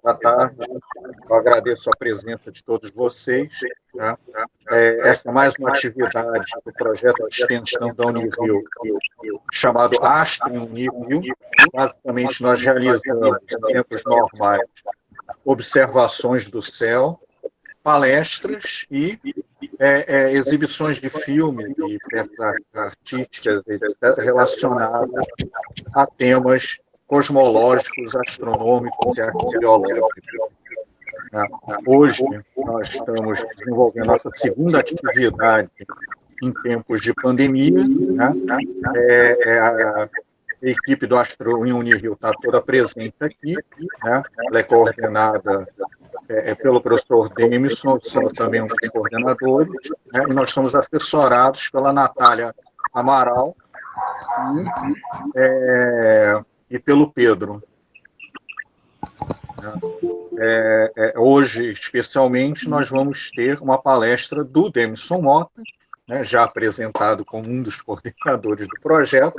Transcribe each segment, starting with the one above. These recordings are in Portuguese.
da tarde. Eu agradeço a presença de todos vocês. Tá? Essa é mais uma atividade do projeto de extensão da Unirio, chamado Astro em Unirio. Basicamente, nós realizamos, em tempos normais, observações do céu, palestras e exibições de filmes e peças artísticas etc., relacionadas a temas cosmológicos, astronômicos e arqueológicos. Hoje, nós estamos desenvolvendo nossa segunda atividade em tempos de pandemia. Né? A equipe do Astro em Unirio está toda presente aqui. Né? Ela é coordenada pelo professor Demison, são também um dos coordenadores, né? E nós somos assessorados pela Natália Amaral e pelo Pedro. Hoje, especialmente, nós vamos ter uma palestra do Demison Mota, né, já apresentado como um dos coordenadores do projeto.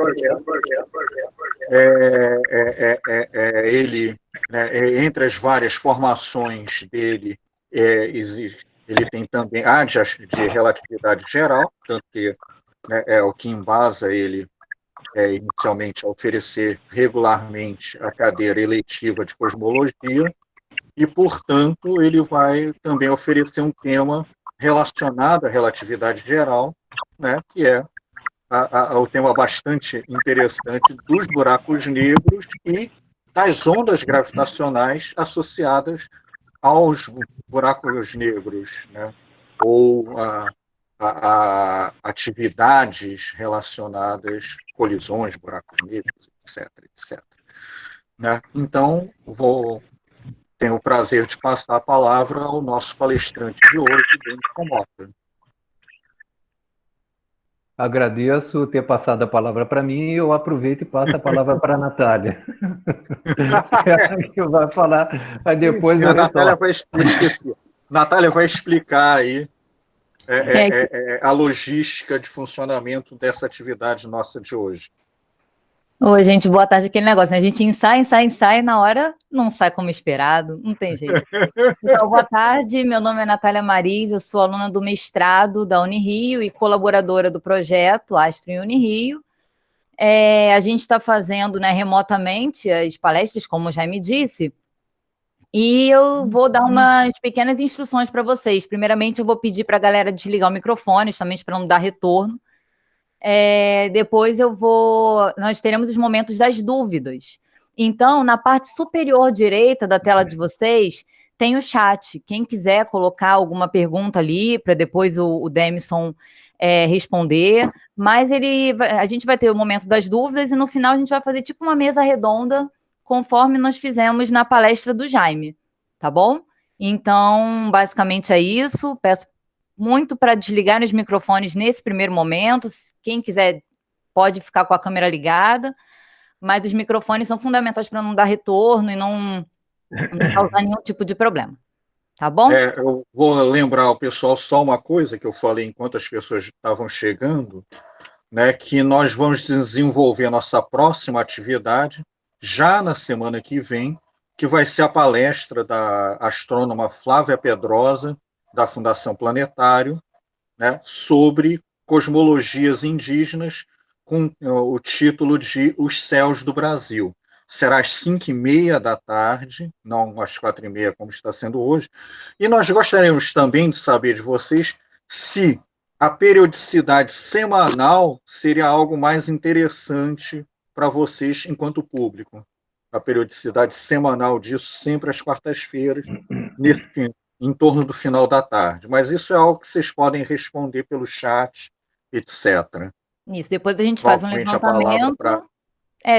Ele, né, entre as várias formações dele, ele tem também a de relatividade geral, tanto que, né, é o que embasa ele inicialmente a oferecer regularmente a cadeira eletiva de cosmologia, e, portanto, ele vai também oferecer um tema relacionado à relatividade geral, né, que é o tema bastante interessante dos buracos negros e das ondas gravitacionais associadas aos buracos negros, né, ou a atividades relacionadas, colisões, buracos negros, etc., etc. Né? Então, tenho o prazer de passar a palavra ao nosso palestrante de hoje, Demison Mota. Agradeço ter passado a palavra para mim e eu aproveito e passo a palavra para a Natália. Que vai falar, aí depois eu Natália vai esquecer. Natália vai explicar aí a logística de funcionamento dessa atividade nossa de hoje. Oi, gente, boa tarde. Aquele negócio, né? A gente ensaia, na hora não sai como esperado, não tem jeito. Então, boa tarde, meu nome é Natália Mariz, eu sou aluna do mestrado da Unirio e colaboradora do projeto Astro em Unirio. A gente está fazendo, né, remotamente as palestras, como o Jaime disse, e eu vou dar umas pequenas instruções para vocês. Primeiramente, eu vou pedir para a galera desligar o microfone, justamente para não dar retorno. Depois nós teremos os momentos das dúvidas. Então, na parte superior direita da tela de vocês, tem o chat. Quem quiser colocar alguma pergunta ali, para depois o Demison responder. Mas a gente vai ter o momento das dúvidas e no final a gente vai fazer tipo uma mesa redonda, conforme nós fizemos na palestra do Jaime. Tá bom? Então, basicamente é isso. Peço muito para desligar os microfones nesse primeiro momento. Quem quiser pode ficar com a câmera ligada, mas os microfones são fundamentais para não dar retorno e não causar nenhum tipo de problema. Tá bom? Eu vou lembrar ao pessoal só uma coisa que eu falei enquanto as pessoas estavam chegando, né, que nós vamos desenvolver a nossa próxima atividade já na semana que vem, que vai ser a palestra da astrônoma Flávia Pedrosa, da Fundação Planetário, né, sobre cosmologias indígenas, com o título de Os Céus do Brasil. Será às 5h30 da tarde, não às 4h30, como está sendo hoje. E nós gostaríamos também de saber de vocês se a periodicidade semanal seria algo mais interessante para vocês enquanto público. A periodicidade semanal disso, sempre às quartas-feiras, em torno do final da tarde. Mas isso é algo que vocês podem responder pelo chat, etc. Isso, depois a gente faz um levantamento.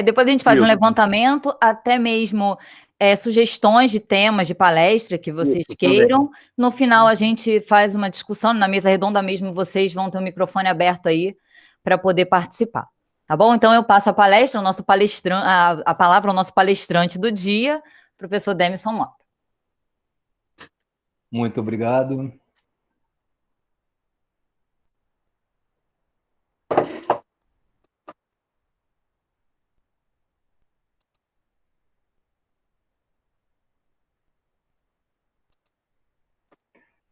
Depois a gente faz um levantamento, até mesmo sugestões de temas de palestra que vocês queiram. Também. No final a gente faz uma discussão, na mesa redonda mesmo, vocês vão ter o microfone aberto aí para poder participar. Tá bom? Então eu passo a palestra, a palavra ao nosso palestrante do dia, professor Demison Mota. Muito obrigado.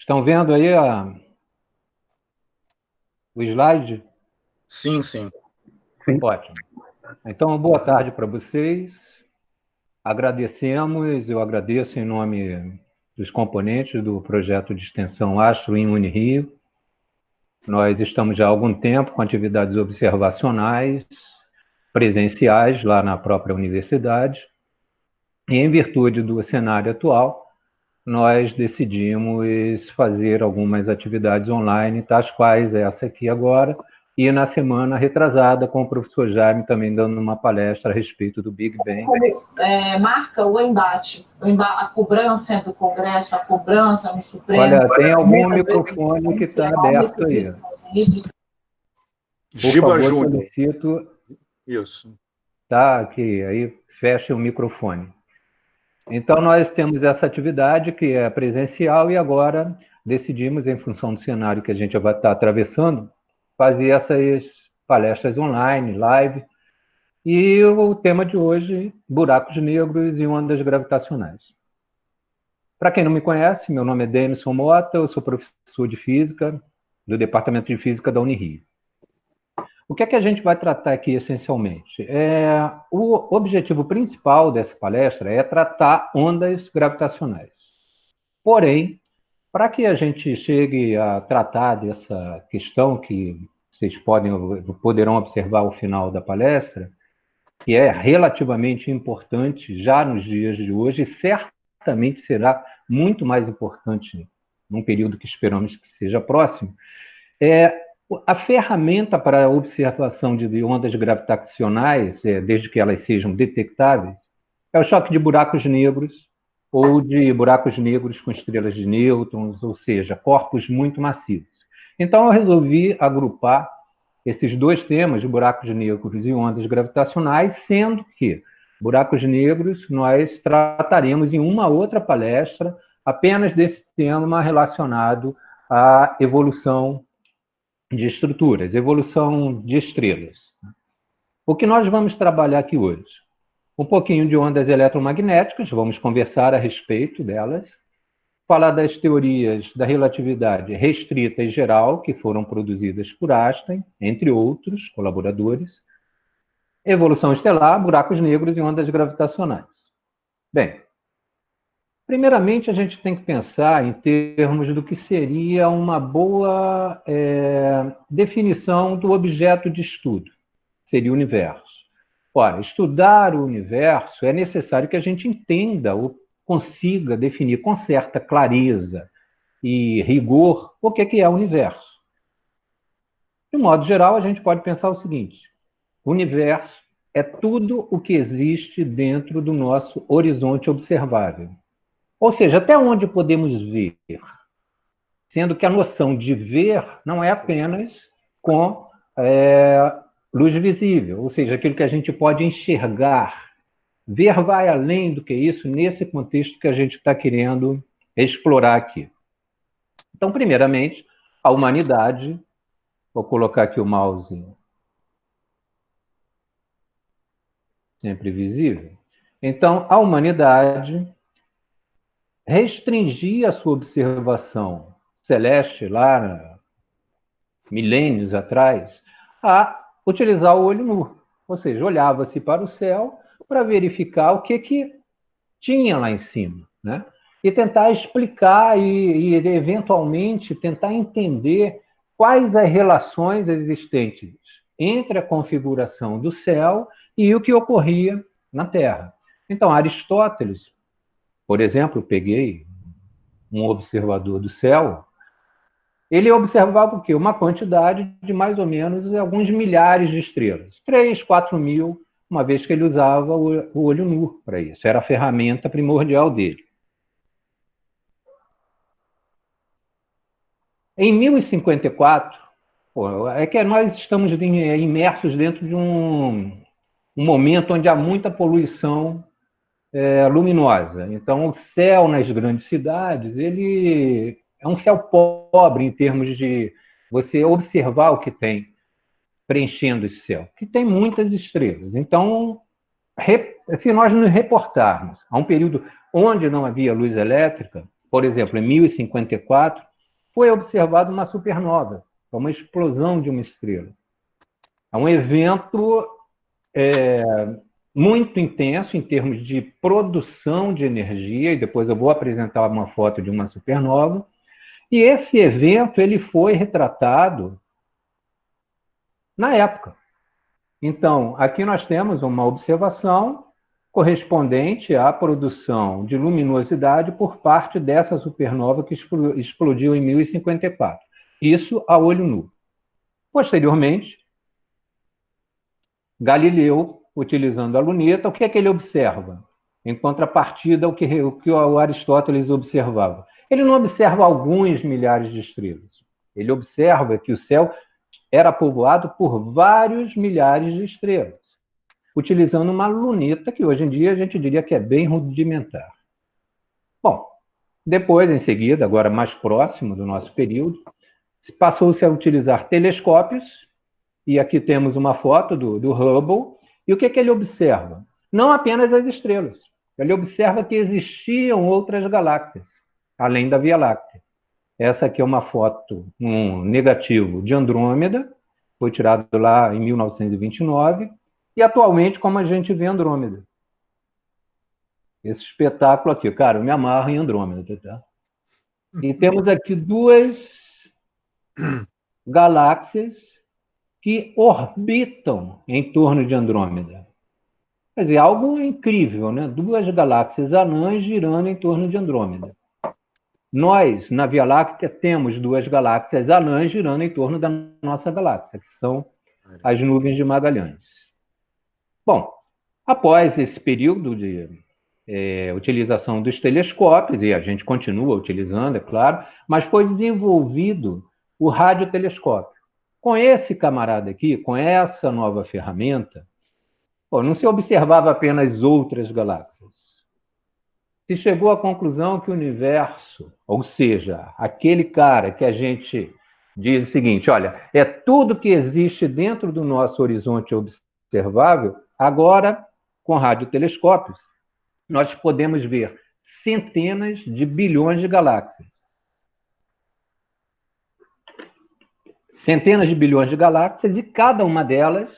Estão vendo aí o slide? Sim, sim. Ótimo. Então, boa tarde para vocês. Eu agradeço em nome dos componentes do projeto de extensão Astro em Unirio. Nós estamos já há algum tempo com atividades observacionais, presenciais, lá na própria universidade. E, em virtude do cenário atual, nós decidimos fazer algumas atividades online, tais quais essa aqui agora, e na semana retrasada, com o professor Jaime também dando uma palestra a respeito do Big Bang. Como marca o embate, a cobrança do Congresso, a cobrança no Supremo... Olha, tem algum microfone que está aberto aí. Giba Júnior. Solicito... Isso. Tá, aqui, aí fecha o microfone. Então, nós temos essa atividade que é presencial e agora decidimos, em função do cenário que a gente vai estar atravessando, fazer essas palestras online, live. E o tema de hoje, buracos negros e ondas gravitacionais. Para quem não me conhece, meu nome é Denison Mota, eu sou professor de Física do Departamento de Física da Unirio. O que é que a gente vai tratar aqui, essencialmente? O objetivo principal dessa palestra é tratar ondas gravitacionais. Porém, para que a gente chegue a tratar dessa questão que vocês poderão observar ao final da palestra, que é relativamente importante já nos dias de hoje, e certamente será muito mais importante num período que esperamos que seja próximo, a ferramenta para a observação de ondas gravitacionais, desde que elas sejam detectáveis, é o choque de buracos negros ou de buracos negros com estrelas de nêutrons, ou seja, corpos muito massivos. Então, eu resolvi agrupar esses dois temas, de buracos negros e ondas gravitacionais, sendo que buracos negros nós trataremos em uma outra palestra apenas desse tema relacionado à evolução de estruturas, evolução de estrelas. O que nós vamos trabalhar aqui hoje? Um pouquinho de ondas eletromagnéticas, vamos conversar a respeito delas, falar das teorias da relatividade restrita e geral, que foram produzidas por Einstein, entre outros colaboradores, evolução estelar, buracos negros e ondas gravitacionais. Bem, primeiramente, a gente tem que pensar em termos do que seria uma boa definição do objeto de estudo, seria o universo. Ora, estudar o universo é necessário que a gente entenda ou consiga definir com certa clareza e rigor o que é o universo. De modo geral, a gente pode pensar o seguinte: o universo é tudo o que existe dentro do nosso horizonte observável. Ou seja, até onde podemos ver, sendo que a noção de ver não é apenas com luz visível, ou seja, aquilo que a gente pode enxergar. Ver vai além do que isso, nesse contexto que a gente está querendo explorar aqui. Então, primeiramente, a humanidade, vou colocar aqui o mouse sempre visível. Então, a humanidade restringia a sua observação celeste, lá milênios atrás, a utilizar o olho nu. Ou seja, olhava-se para o céu para verificar o que tinha lá em cima, né? E tentar explicar e, eventualmente, tentar entender quais as relações existentes entre a configuração do céu e o que ocorria na Terra. Então, Aristóteles, por exemplo, peguei um observador do céu, ele observava o quê? Uma quantidade de mais ou menos alguns milhares de estrelas, 3, 4 mil, uma vez que ele usava o olho nu para isso. Era a ferramenta primordial dele. Em 1054, é que nós estamos imersos dentro de um momento onde há muita poluição luminosa. Então, o céu nas grandes cidades, ele é um céu pobre em termos de você observar o que tem preenchendo esse céu, que tem muitas estrelas. Então, se nós nos reportarmos a um período onde não havia luz elétrica, por exemplo, em 1054, foi observada uma supernova, uma explosão de uma estrela. É um evento muito intenso em termos de produção de energia, e depois eu vou apresentar uma foto de uma supernova. E esse evento ele foi retratado na época. Então, aqui nós temos uma observação correspondente à produção de luminosidade por parte dessa supernova que explodiu em 1054. Isso a olho nu. Posteriormente, Galileu, utilizando a luneta, o que é que ele observa? Em contrapartida ao que o Aristóteles observava. Ele não observa alguns milhares de estrelas. Ele observa que o céu era povoado por vários milhares de estrelas, utilizando uma luneta que hoje em dia a gente diria que é bem rudimentar. Bom, depois, em seguida, agora mais próximo do nosso período, passou-se a utilizar telescópios, e aqui temos uma foto do Hubble, e o que ele observa? Não apenas as estrelas, ele observa que existiam outras galáxias, além da Via Láctea. Essa aqui é uma foto, um negativo de Andrômeda, foi tirado lá em 1929, e atualmente como a gente vê Andrômeda. Esse espetáculo aqui, cara, eu me amarro em Andrômeda, tá? E temos aqui duas galáxias que orbitam em torno de Andrômeda. Quer dizer, algo incrível, né? Duas galáxias anãs girando em torno de Andrômeda. Nós, na Via Láctea, temos duas galáxias anãs girando em torno da nossa galáxia, que são as nuvens de Magalhães. Bom, após esse período de utilização dos telescópios, e a gente continua utilizando, é claro, mas foi desenvolvido o radiotelescópio. Com esse camarada aqui, com essa nova ferramenta, não se observava apenas outras galáxias. Se chegou à conclusão que o universo, ou seja, aquele cara que a gente diz o seguinte, olha, é tudo que existe dentro do nosso horizonte observável, agora, com radiotelescópios, nós podemos ver centenas de bilhões de galáxias. Centenas de bilhões de galáxias, e cada uma delas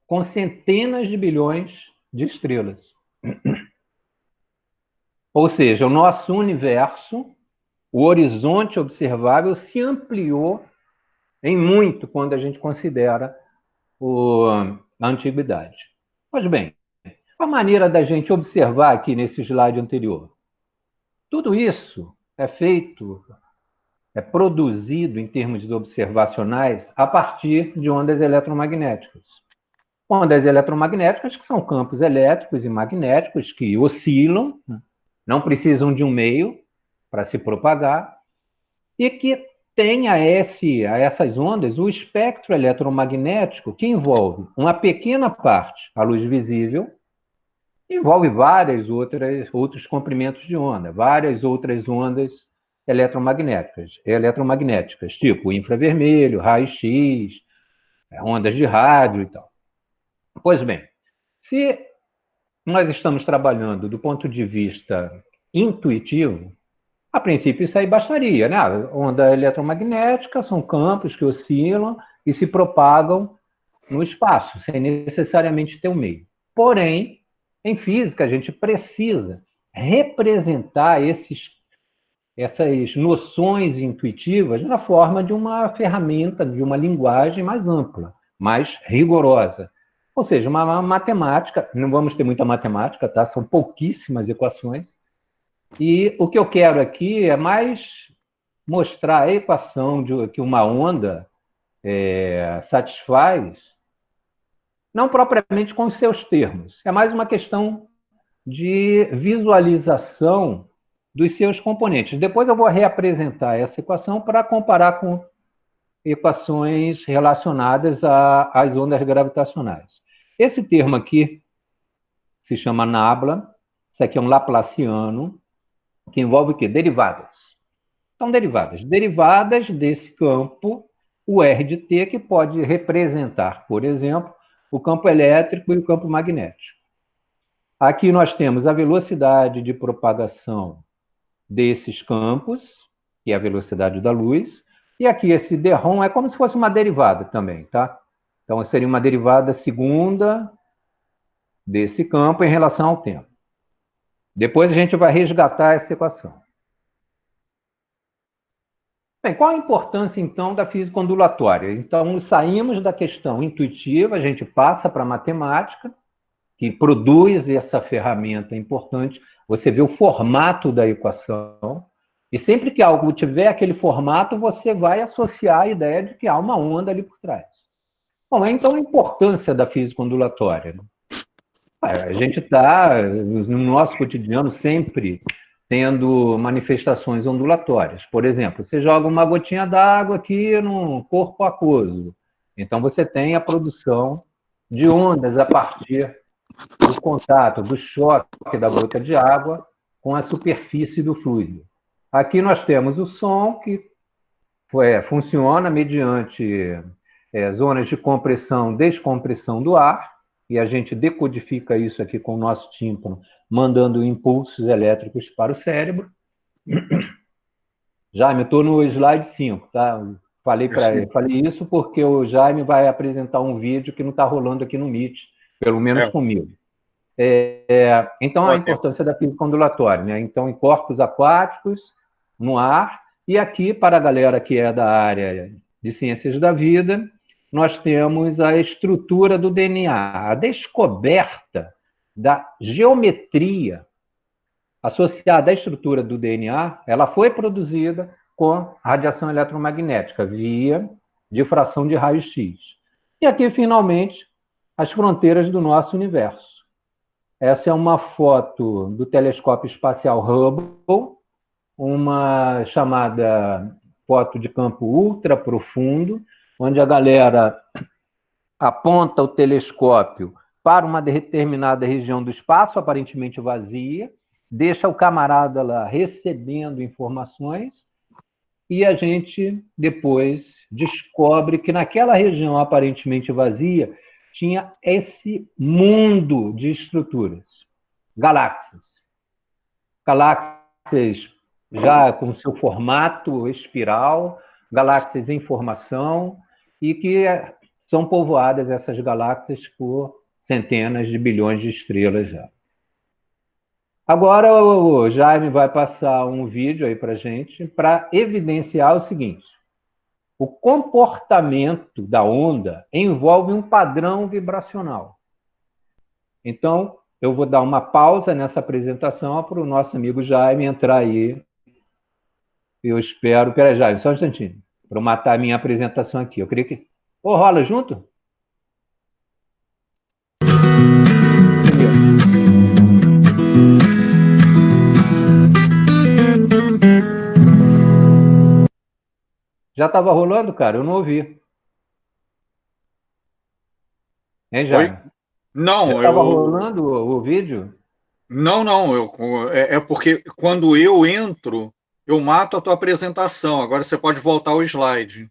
com centenas de bilhões de estrelas. Ou seja, o nosso universo, o horizonte observável, se ampliou em muito quando a gente considera a antiguidade. Pois bem, a maneira da gente observar aqui nesse slide anterior. Tudo isso é feito, é produzido em termos observacionais a partir de ondas eletromagnéticas. Ondas eletromagnéticas que são campos elétricos e magnéticos que oscilam, não precisam de um meio para se propagar, e que tem a essas ondas o espectro eletromagnético que envolve uma pequena parte, a luz visível, envolve várias outros comprimentos de onda, várias outras ondas eletromagnéticas, tipo infravermelho, raio-x, ondas de rádio e tal. Pois bem, se nós estamos trabalhando do ponto de vista intuitivo, a princípio isso aí bastaria, né? A onda eletromagnética são campos que oscilam e se propagam no espaço, sem necessariamente ter um meio. Porém, em física, a gente precisa representar essas noções intuitivas na forma de uma ferramenta, de uma linguagem mais ampla, mais rigorosa. Ou seja, uma matemática, não vamos ter muita matemática, tá? São pouquíssimas equações. E o que eu quero aqui é mais mostrar a equação que uma onda satisfaz, não propriamente com os seus termos, é mais uma questão de visualização dos seus componentes. Depois eu vou reapresentar essa equação para comparar com equações relacionadas às ondas gravitacionais. Esse termo aqui se chama nabla, isso aqui é um laplaciano, que envolve o quê? Derivadas. Então, derivadas desse campo, o R de T, que pode representar, por exemplo, o campo elétrico e o campo magnético. Aqui nós temos a velocidade de propagação desses campos, que é a velocidade da luz, e aqui esse d-ROM é como se fosse uma derivada também, tá? Então, seria uma derivada segunda desse campo em relação ao tempo. Depois a gente vai resgatar essa equação. Bem, qual a importância, então, da física ondulatória? Então, saímos da questão intuitiva, a gente passa para a matemática, que produz essa ferramenta importante. Você vê o formato da equação, e sempre que algo tiver aquele formato, você vai associar a ideia de que há uma onda ali por trás. Bom, então a importância da física ondulatória. A gente está, no nosso cotidiano, sempre tendo manifestações ondulatórias. Por exemplo, você joga uma gotinha d'água aqui num corpo aquoso. Então, você tem a produção de ondas a partir do contato, do choque da gota de água com a superfície do fluido. Aqui nós temos o som, que funciona mediante zonas de compressão, descompressão do ar, e a gente decodifica isso aqui com o nosso tímpano, mandando impulsos elétricos para o cérebro. Jaime, eu estou no slide 5, tá? Falei isso porque o Jaime vai apresentar um vídeo que não está rolando aqui no Meet, pelo menos comigo. Então, a importância da física ondulatória, né? Então, em corpos aquáticos, no ar, e aqui, para a galera que é da área de ciências da vida, nós temos a estrutura do DNA, a descoberta da geometria associada à estrutura do DNA, ela foi produzida com radiação eletromagnética, via difração de raios-x. E aqui, finalmente, as fronteiras do nosso universo. Essa é uma foto do telescópio espacial Hubble, uma chamada foto de campo ultra profundo, onde a galera aponta o telescópio para uma determinada região do espaço, aparentemente vazia, deixa o camarada lá recebendo informações, e a gente depois descobre que naquela região aparentemente vazia tinha esse mundo de estruturas, galáxias. Galáxias já com seu formato espiral, galáxias em formação, e que são povoadas essas galáxias por centenas de bilhões de estrelas já. Agora o Jaime vai passar um vídeo aí para a gente para evidenciar o seguinte: o comportamento da onda envolve um padrão vibracional. Então, eu vou dar uma pausa nessa apresentação para o nosso amigo Jaime entrar aí. Eu espero... Peraí, Jaime, só um instantinho, para eu matar a minha apresentação aqui. Eu queria que... rola junto? Já estava rolando, cara? Eu não ouvi. Hein, Jaime? Oi? Não, já estava rolando o vídeo? Não, é porque quando eu entro, eu mato a tua apresentação. Agora você pode voltar ao slide.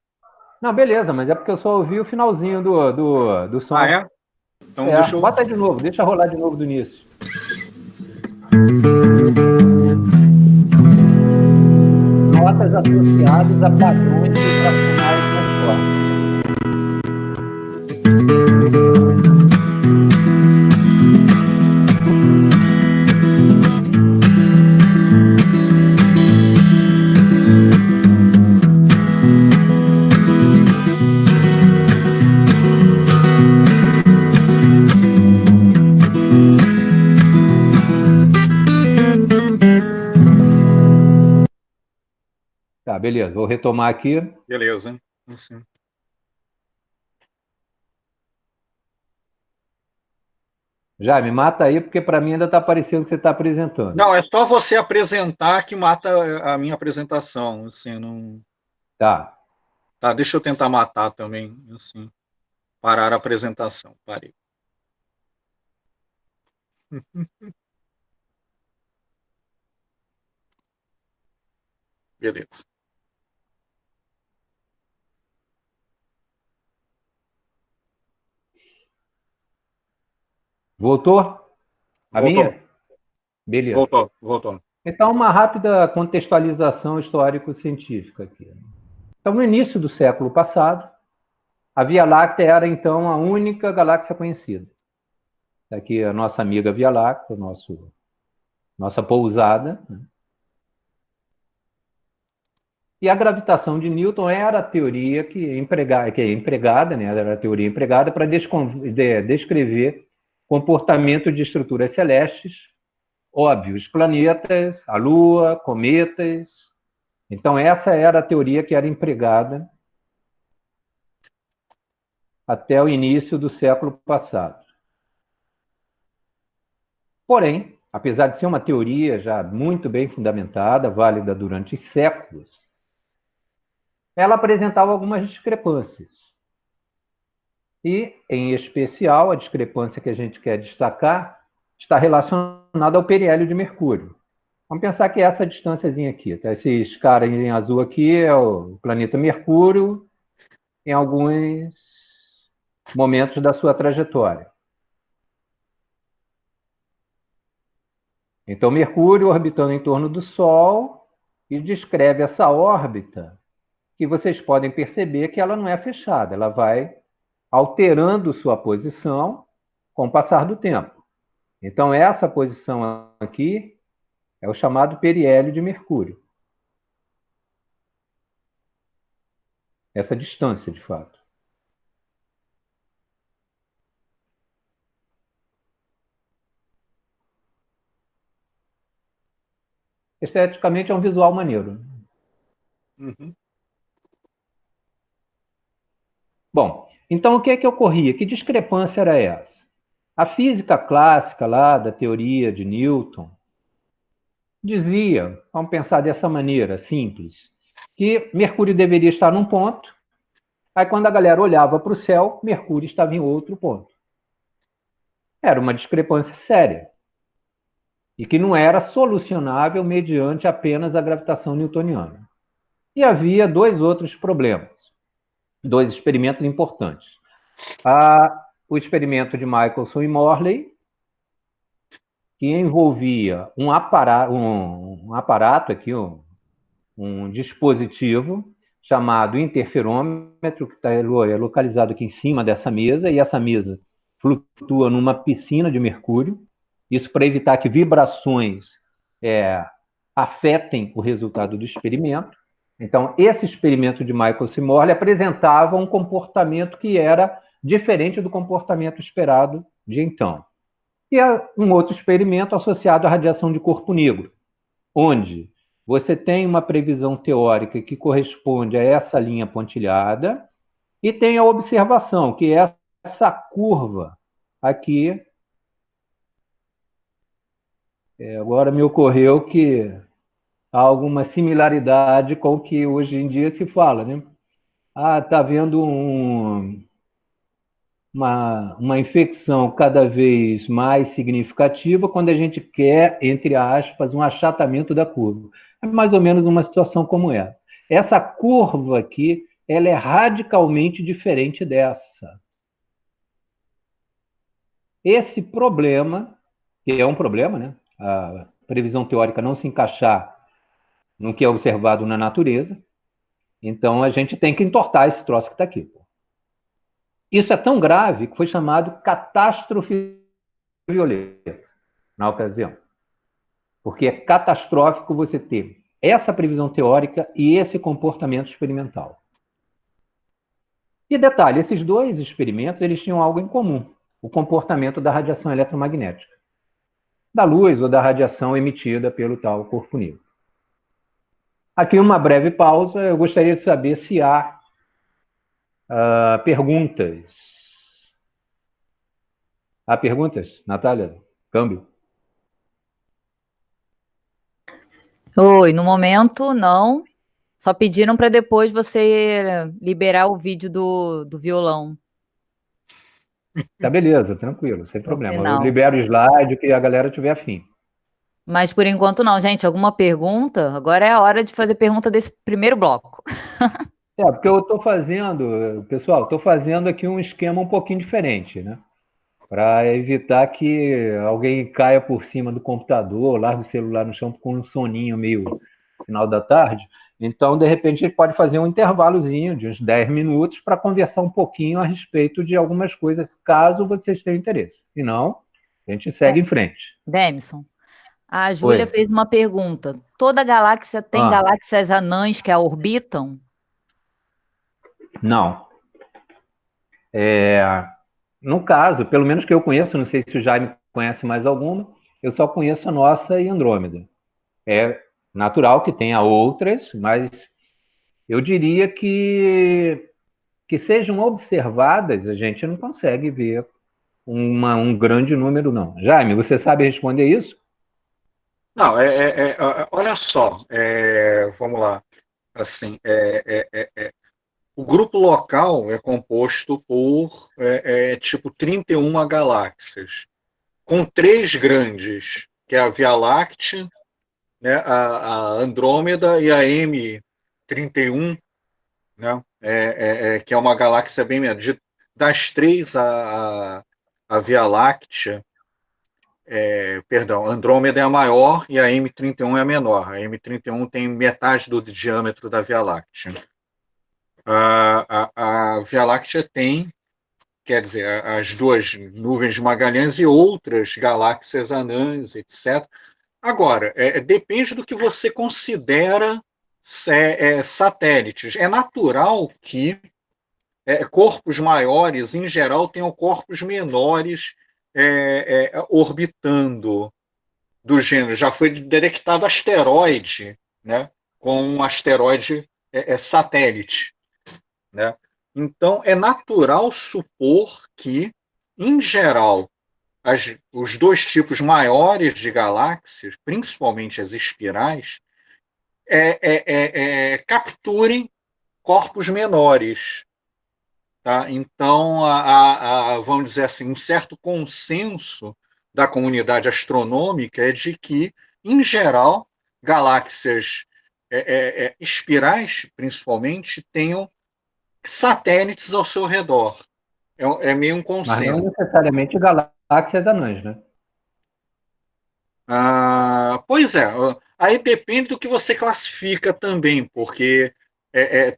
Não, beleza, mas é porque eu só ouvi o finalzinho do som. Ah, é? Então deixa eu... Bota de novo, deixa rolar de novo do início. Notas associadas a padrões vibracionais conformes. Tá, beleza. Vou retomar aqui. Beleza. Assim. Já, me mata aí, porque para mim ainda está parecendo que você está apresentando. Não, é só você apresentar que mata a minha apresentação. Assim, não... Tá. Tá, deixa eu tentar matar também. Assim, parar a apresentação. Parei. Beleza. Voltou? A minha? Voltou. Beleza. Voltou. Então, uma rápida contextualização histórico-científica aqui. Então, no início do século passado, a Via Láctea era, então, a única galáxia conhecida. Aqui a nossa amiga Via Láctea, nossa pousada. E a gravitação de Newton era a teoria que é empregada, né? Era a teoria empregada para descrever comportamento de estruturas celestes, óbvio, os planetas, a Lua, cometas. Então, essa era a teoria que era empregada até o início do século passado. Porém, apesar de ser uma teoria já muito bem fundamentada, válida durante séculos, ela apresentava algumas discrepâncias. E, em especial, a discrepância que a gente quer destacar está relacionada ao periélio de Mercúrio. Vamos pensar que essa distânciazinha aqui, tá? Esses caras em azul aqui é o planeta Mercúrio em alguns momentos da sua trajetória. Então, Mercúrio orbitando em torno do Sol e descreve essa órbita que vocês podem perceber que ela não é fechada, ela vai alterando sua posição com o passar do tempo. Então, essa posição aqui é o chamado periélio de Mercúrio. Essa distância, de fato. Esteticamente é um visual maneiro. Uhum. Bom, então o que é que ocorria? Que discrepância era essa? A física clássica lá da teoria de Newton dizia, vamos pensar dessa maneira simples, que Mercúrio deveria estar num ponto, aí quando a galera olhava para o céu, Mercúrio estava em outro ponto. Era uma discrepância séria e que não era solucionável mediante apenas a gravitação newtoniana. E havia dois outros problemas, dois experimentos importantes. O experimento de Michelson e Morley, que envolvia um aparato aqui, um dispositivo chamado interferômetro, que é localizado aqui em cima dessa mesa, e essa mesa flutua numa piscina de mercúrio, isso para evitar que vibrações afetem o resultado do experimento. Então, esse experimento de Michelson e Morley apresentava um comportamento que era diferente do comportamento esperado de então. E um outro experimento associado à radiação de corpo negro, onde você tem uma previsão teórica que corresponde a essa linha pontilhada e tem a observação, que é essa curva aqui. Agora me ocorreu que há alguma similaridade com o que hoje em dia se fala, né? Está havendo uma infecção cada vez mais significativa quando a gente quer, entre aspas, um achatamento da curva. É mais ou menos uma situação como essa. Essa curva aqui, ela é radicalmente diferente dessa. Esse problema, que é um problema, né? A previsão teórica não se encaixar no que é observado na natureza, então a gente tem que entortar esse troço que está aqui. Isso é tão grave que foi chamado catástrofe violeta na ocasião. Porque é catastrófico você ter essa previsão teórica e esse comportamento experimental. E detalhe, esses dois experimentos eles tinham algo em comum, o comportamento da radiação eletromagnética, da luz ou da radiação emitida pelo tal corpo negro. Aqui uma breve pausa, eu gostaria de saber se há perguntas. Há perguntas, Natália? Câmbio? Oi, no momento, não. Só pediram para depois você liberar o vídeo do violão. Tá, beleza, tranquilo, sem problema. Eu final. libero o slide que a galera tiver afim. Mas por enquanto não, gente. Alguma pergunta? Agora é a hora de fazer pergunta desse primeiro bloco. Porque eu estou fazendo, pessoal, estou fazendo aqui um esquema um pouquinho diferente, né? para evitar que alguém caia por cima do computador, largue o celular no chão com um soninho meio final da tarde. Então, de repente, a gente pode fazer um intervalozinho de uns 10 minutos para conversar um pouquinho a respeito de algumas coisas, caso vocês tenham interesse. Se não, a gente segue em frente. Demison, a Júlia Oi. fez uma pergunta. Toda galáxia tem galáxias anãs que a orbitam? Não. No caso, pelo menos que eu conheço, não sei se o Jaime conhece mais alguma, eu só conheço a nossa e Andrômeda. É natural que tenha outras, mas eu diria que sejam observadas, a gente não consegue ver um grande número, não. Jaime, você sabe responder isso? Não, olha só, vamos lá. Assim, o grupo local é composto por tipo 31 galáxias, com 3 grandes, que é a Via Láctea, né, a Andrômeda e a M31, né, que é uma galáxia bem menor. Das 3, a Via Láctea, perdão, Andrômeda é a maior e a M31 é a menor. A M31 tem metade do diâmetro da Via Láctea. A Via Láctea tem, quer dizer, as 2 nuvens de Magalhães e outras galáxias anãs, etc. Agora, depende do que você considera satélites. É natural que corpos maiores, em geral, tenham corpos menores orbitando do gênero. Já foi detectado asteroide, né, com um asteroide satélite. Né? Então, é natural supor que, em geral, os 2 tipos maiores de galáxias, principalmente as espirais, capturem corpos menores. Tá? Então, vamos dizer assim, um certo consenso da comunidade astronômica é de que, em geral, galáxias espirais, principalmente, tenham satélites ao seu redor. É meio um consenso. Mas não necessariamente galáxias anãs, né? Pois é. Aí depende do que você classifica também, porque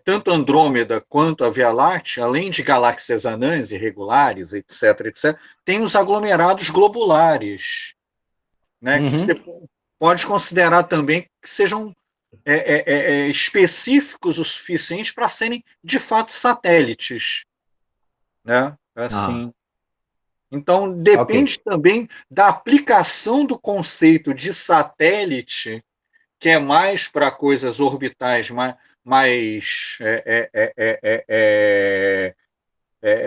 tanto Andrômeda quanto a Via Láctea, além de galáxias anãs irregulares, etc., tem os aglomerados globulares, né, que você pode considerar também que sejam específicos o suficiente para serem, de fato, satélites. Né? Assim. Então, depende também da aplicação do conceito de satélite, que é mais para coisas orbitais, mais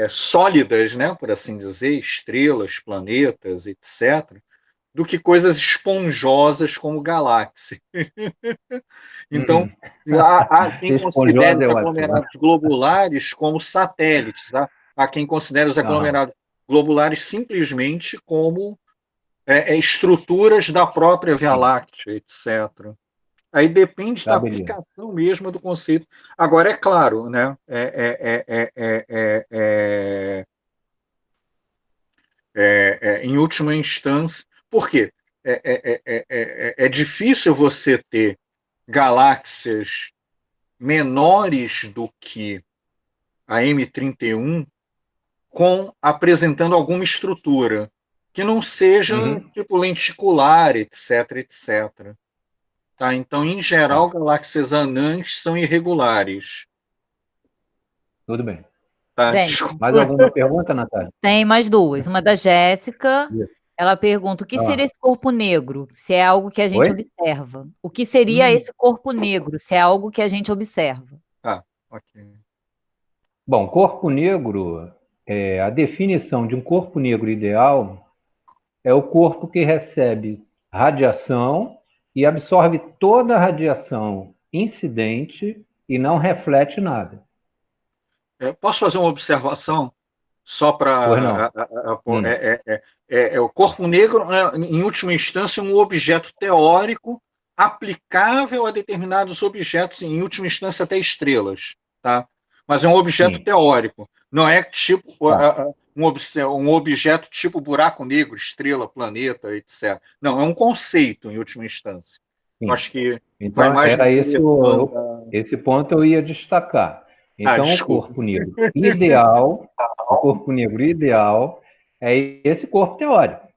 sólidas, né, por assim dizer, estrelas, planetas, etc., do que coisas esponjosas como galáxias. Então, há quem considere os aglomerados globulares como satélites, tá? Há quem considere os aglomerados globulares simplesmente como estruturas da própria Via Láctea, etc. Aí depende da aplicação mesmo do conceito. Agora, é claro, né? Em última instância, por quê? É difícil você ter galáxias menores do que a M31 apresentando alguma estrutura que não seja tipo lenticular, etc. Tá? Então, em geral, galáxias anãs são irregulares. Tudo bem. Tá? Mais alguma pergunta, Natália? Tem mais 2. Uma da Jéssica. Ela pergunta, o que seria esse corpo negro, se é algo que a gente observa? O que seria esse corpo negro, se é algo que a gente observa? Ok. Bom, corpo negro, a definição de um corpo negro ideal é o corpo que recebe radiação e absorve toda a radiação incidente e não reflete nada. Posso fazer uma observação? Só para. O corpo negro é, em última instância, um objeto teórico aplicável a determinados objetos, em última instância, até estrelas. Tá? Mas é um objeto teórico. Não é tipo. um objeto tipo buraco negro, estrela, planeta, etc. Não, é um conceito, em última instância. Sim. Eu acho que então, vai mais era esse ponto eu ia destacar. Então, o corpo negro ideal é esse corpo teórico.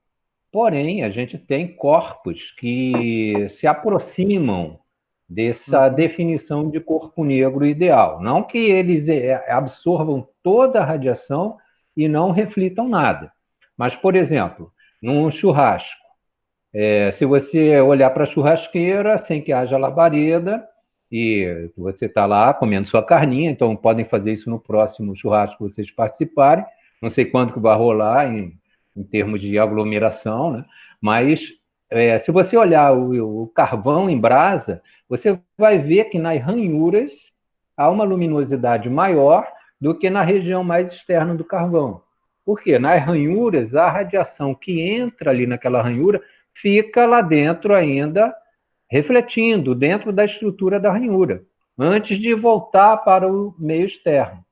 Porém, a gente tem corpos que se aproximam dessa definição de corpo negro ideal. Não que eles absorvam toda a radiação e não reflitam nada. Mas, por exemplo, num churrasco, se você olhar para a churrasqueira, sem que haja labareda, e você está lá comendo sua carninha, então podem fazer isso no próximo churrasco que vocês participarem. Não sei quanto que vai rolar em termos de aglomeração, né? Mas se você olhar o carvão em brasa, você vai ver que nas ranhuras há uma luminosidade maior do que na região mais externa do carvão. Por quê? Nas ranhuras, a radiação que entra ali naquela ranhura fica lá dentro ainda, refletindo dentro da estrutura da ranhura, antes de voltar para o meio externo.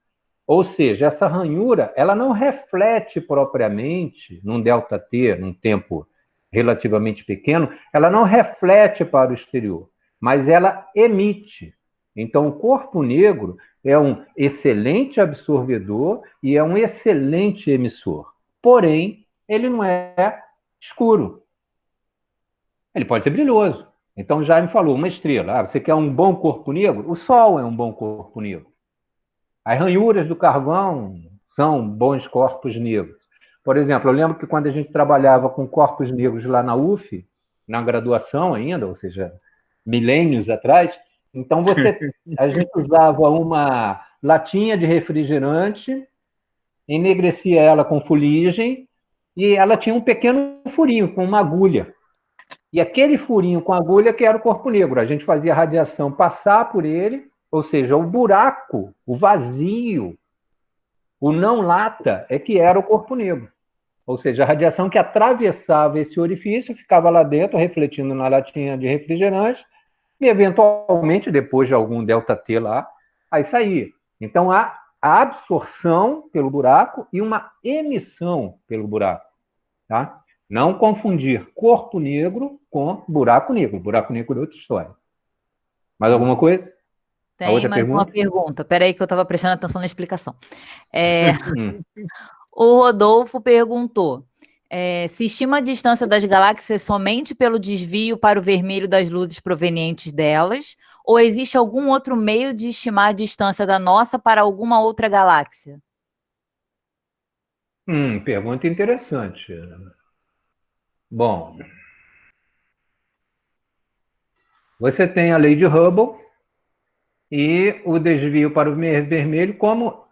Ou seja, essa ranhura, ela não reflete propriamente, num ΔT, num tempo relativamente pequeno, ela não reflete para o exterior, mas ela emite. Então, o corpo negro é um excelente absorvedor e é um excelente emissor. Porém, ele não é escuro. Ele pode ser brilhoso. Então, já me falou, uma estrela. Você quer um bom corpo negro? O Sol é um bom corpo negro. As ranhuras do carvão são bons corpos negros. Por exemplo, eu lembro que quando a gente trabalhava com corpos negros lá na UF, na graduação ainda, ou seja, milênios atrás, então a gente usava uma latinha de refrigerante, enegrecia ela com fuligem e ela tinha um pequeno furinho com uma agulha. E aquele furinho com agulha que era o corpo negro. A gente fazia a radiação passar por ele, ou seja, o buraco, o vazio, o não lata é que era o corpo negro. Ou seja, a radiação que atravessava esse orifício ficava lá dentro, refletindo na latinha de refrigerante, e eventualmente, depois de algum ΔT lá, aí saía. Então, há a absorção pelo buraco e uma emissão pelo buraco. Tá? Não confundir corpo negro com buraco negro. Buraco negro é outra história. Mais alguma coisa? Tem mais uma pergunta. Peraí que eu estava prestando atenção na explicação. O Rodolfo perguntou, se estima a distância das galáxias somente pelo desvio para o vermelho das luzes provenientes delas, ou existe algum outro meio de estimar a distância da nossa para alguma outra galáxia? Pergunta interessante. Bom, você tem a lei de Hubble e o desvio para o vermelho, como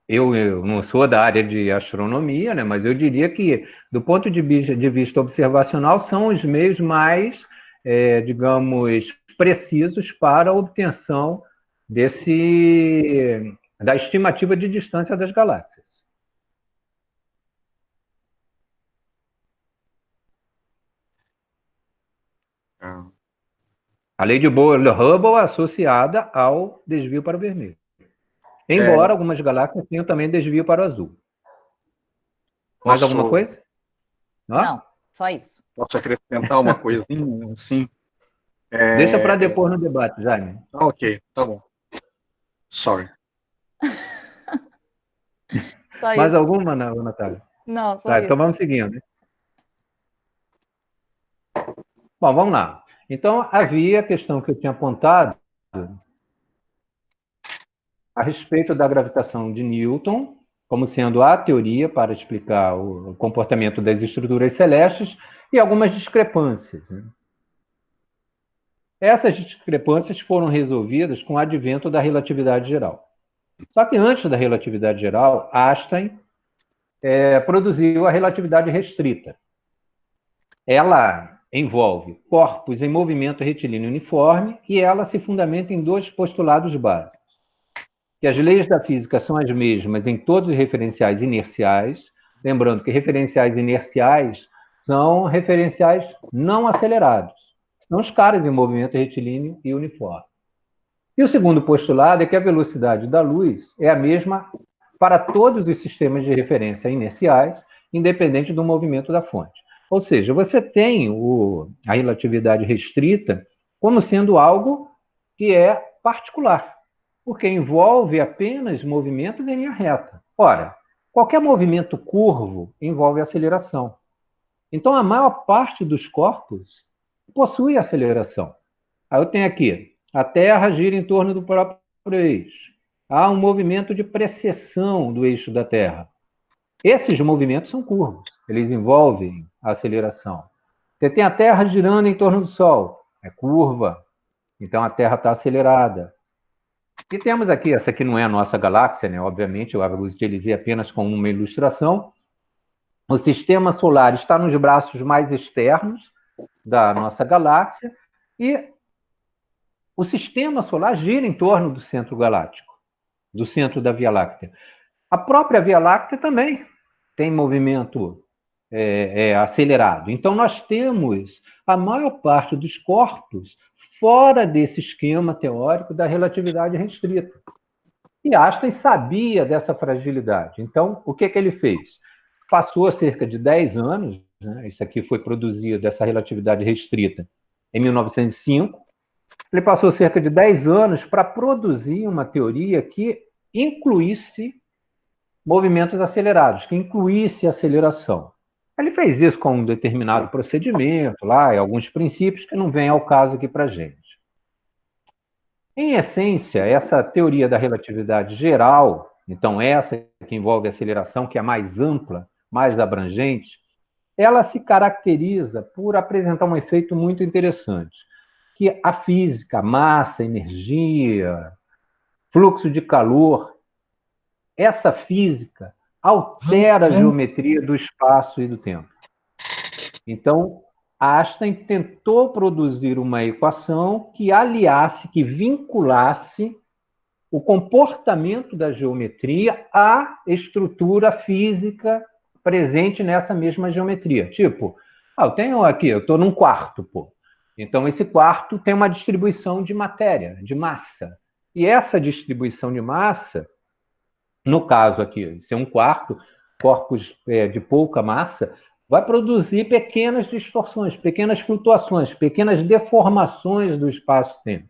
eu não sou da área de astronomia, né, mas eu diria que, do ponto de vista observacional, são os meios mais, digamos, precisos para a obtenção da estimativa de distância das galáxias. A lei de Hubble é associada ao desvio para o vermelho. Embora algumas galáxias tenham também desvio para o azul. Mais alguma coisa? Não, só isso. Posso acrescentar uma coisinha? Sim. Deixa para depois no debate, Jaime. Ok, tá bom. Sorry. Mais alguma, Natália? Não, só tá, isso. Então vamos seguindo. Bom, vamos lá. Então, havia a questão que eu tinha apontado a respeito da gravitação de Newton, como sendo a teoria para explicar o comportamento das estruturas celestes, e algumas discrepâncias. Essas discrepâncias foram resolvidas com o advento da relatividade geral. Só que antes da relatividade geral, Einstein produziu a relatividade restrita. Ela envolve corpos em movimento retilíneo uniforme e ela se fundamenta em dois postulados básicos. Que as leis da física são as mesmas em todos os referenciais inerciais, lembrando que referenciais inerciais são referenciais não acelerados, são os caras em movimento retilíneo e uniforme. E o segundo postulado é que a velocidade da luz é a mesma para todos os sistemas de referência inerciais, independente do movimento da fonte. Ou seja, você tem a relatividade restrita como sendo algo que é particular, porque envolve apenas movimentos em linha reta. Ora, qualquer movimento curvo envolve aceleração. Então, a maior parte dos corpos possui aceleração. Aí eu tenho aqui, a Terra gira em torno do próprio eixo. Há um movimento de precessão do eixo da Terra. Esses movimentos são curvos, eles envolvem a aceleração. Você tem a Terra girando em torno do Sol, é curva, então a Terra está acelerada. E temos aqui, essa aqui não é a nossa galáxia, né? Obviamente, eu utilizei apenas como uma ilustração. O sistema solar está nos braços mais externos da nossa galáxia e o sistema solar gira em torno do centro galáctico, do centro da Via Láctea. A própria Via Láctea também tem movimento acelerado. Então, nós temos a maior parte dos corpos fora desse esquema teórico da relatividade restrita. E Einstein sabia dessa fragilidade. Então, o que ele fez? Passou cerca de 10 anos, né, isso aqui foi produzido, essa relatividade restrita, em 1905, ele passou cerca de 10 anos para produzir uma teoria que incluísse movimentos acelerados, que incluísse aceleração. Ele fez isso com um determinado procedimento, lá, e alguns princípios que não vêm ao caso aqui para a gente. Em essência, essa teoria da relatividade geral, então essa que envolve aceleração, que é mais ampla, mais abrangente, ela se caracteriza por apresentar um efeito muito interessante, que a física, massa, energia, fluxo de calor, essa física altera a geometria do espaço e do tempo. Então, Einstein tentou produzir uma equação que aliasse, que vinculasse o comportamento da geometria à estrutura física presente nessa mesma geometria. Tipo, eu tenho aqui, eu estou num quarto, pô. Então, esse quarto tem uma distribuição de matéria, de massa. E essa distribuição de massa, no caso aqui, ser um quarto, corpos de pouca massa, vai produzir pequenas distorções, pequenas flutuações, pequenas deformações do espaço-tempo.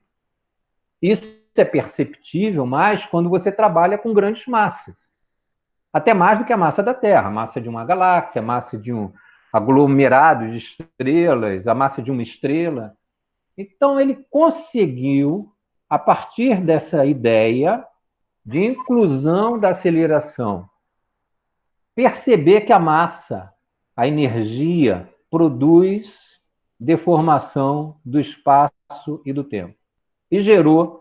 Isso é perceptível mais quando você trabalha com grandes massas. Até mais do que a massa da Terra, a massa de uma galáxia, a massa de um aglomerado de estrelas, a massa de uma estrela. Então, ele conseguiu, a partir dessa ideia de inclusão da aceleração, perceber que a massa, a energia, produz deformação do espaço e do tempo. E gerou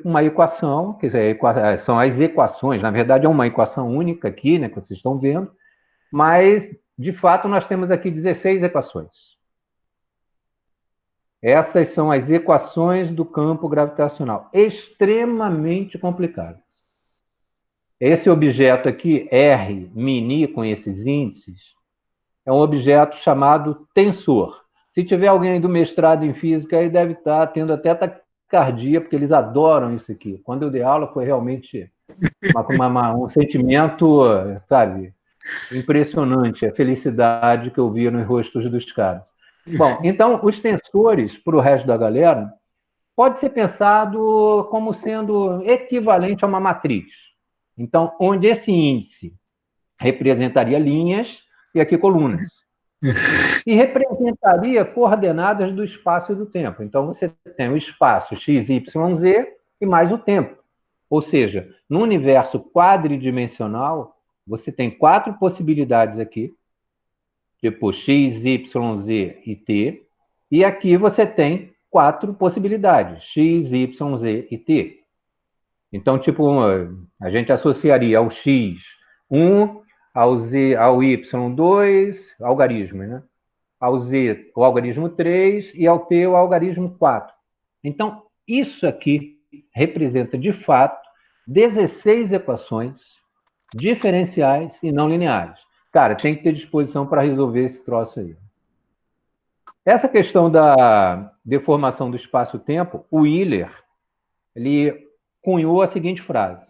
uma equação, quer dizer, são as equações, na verdade é uma equação única aqui, né, que vocês estão vendo, mas, de fato, nós temos aqui 16 equações. Essas são as equações do campo gravitacional, extremamente complicadas. Esse objeto aqui, R, mini, com esses índices, é um objeto chamado tensor. Se tiver alguém do mestrado em física, aí deve estar tendo até taquicardia, porque eles adoram isso aqui. Quando eu dei aula, foi realmente um sentimento, sabe, impressionante, a felicidade que eu via nos rostos dos caras. Bom, então, os tensores, para o resto da galera, pode ser pensado como sendo equivalente a uma matriz. Então, onde esse índice representaria linhas e aqui colunas. E representaria coordenadas do espaço e do tempo. Então, você tem o espaço x, y, z e mais o tempo. Ou seja, no universo quadridimensional, você tem 4 possibilidades aqui, tipo x, y, z e t, e aqui você tem 4 possibilidades, x, y, z e t. Então, tipo, a gente associaria ao x 1, ao z, ao y 2, algarismo, né? Ao z, o algarismo 3 e ao t, o algarismo 4. Então, isso aqui representa, de fato, 16 equações diferenciais e não lineares. Cara, tem que ter disposição para resolver esse troço aí. Essa questão da deformação do espaço-tempo, o Euler, ele cunhou a seguinte frase: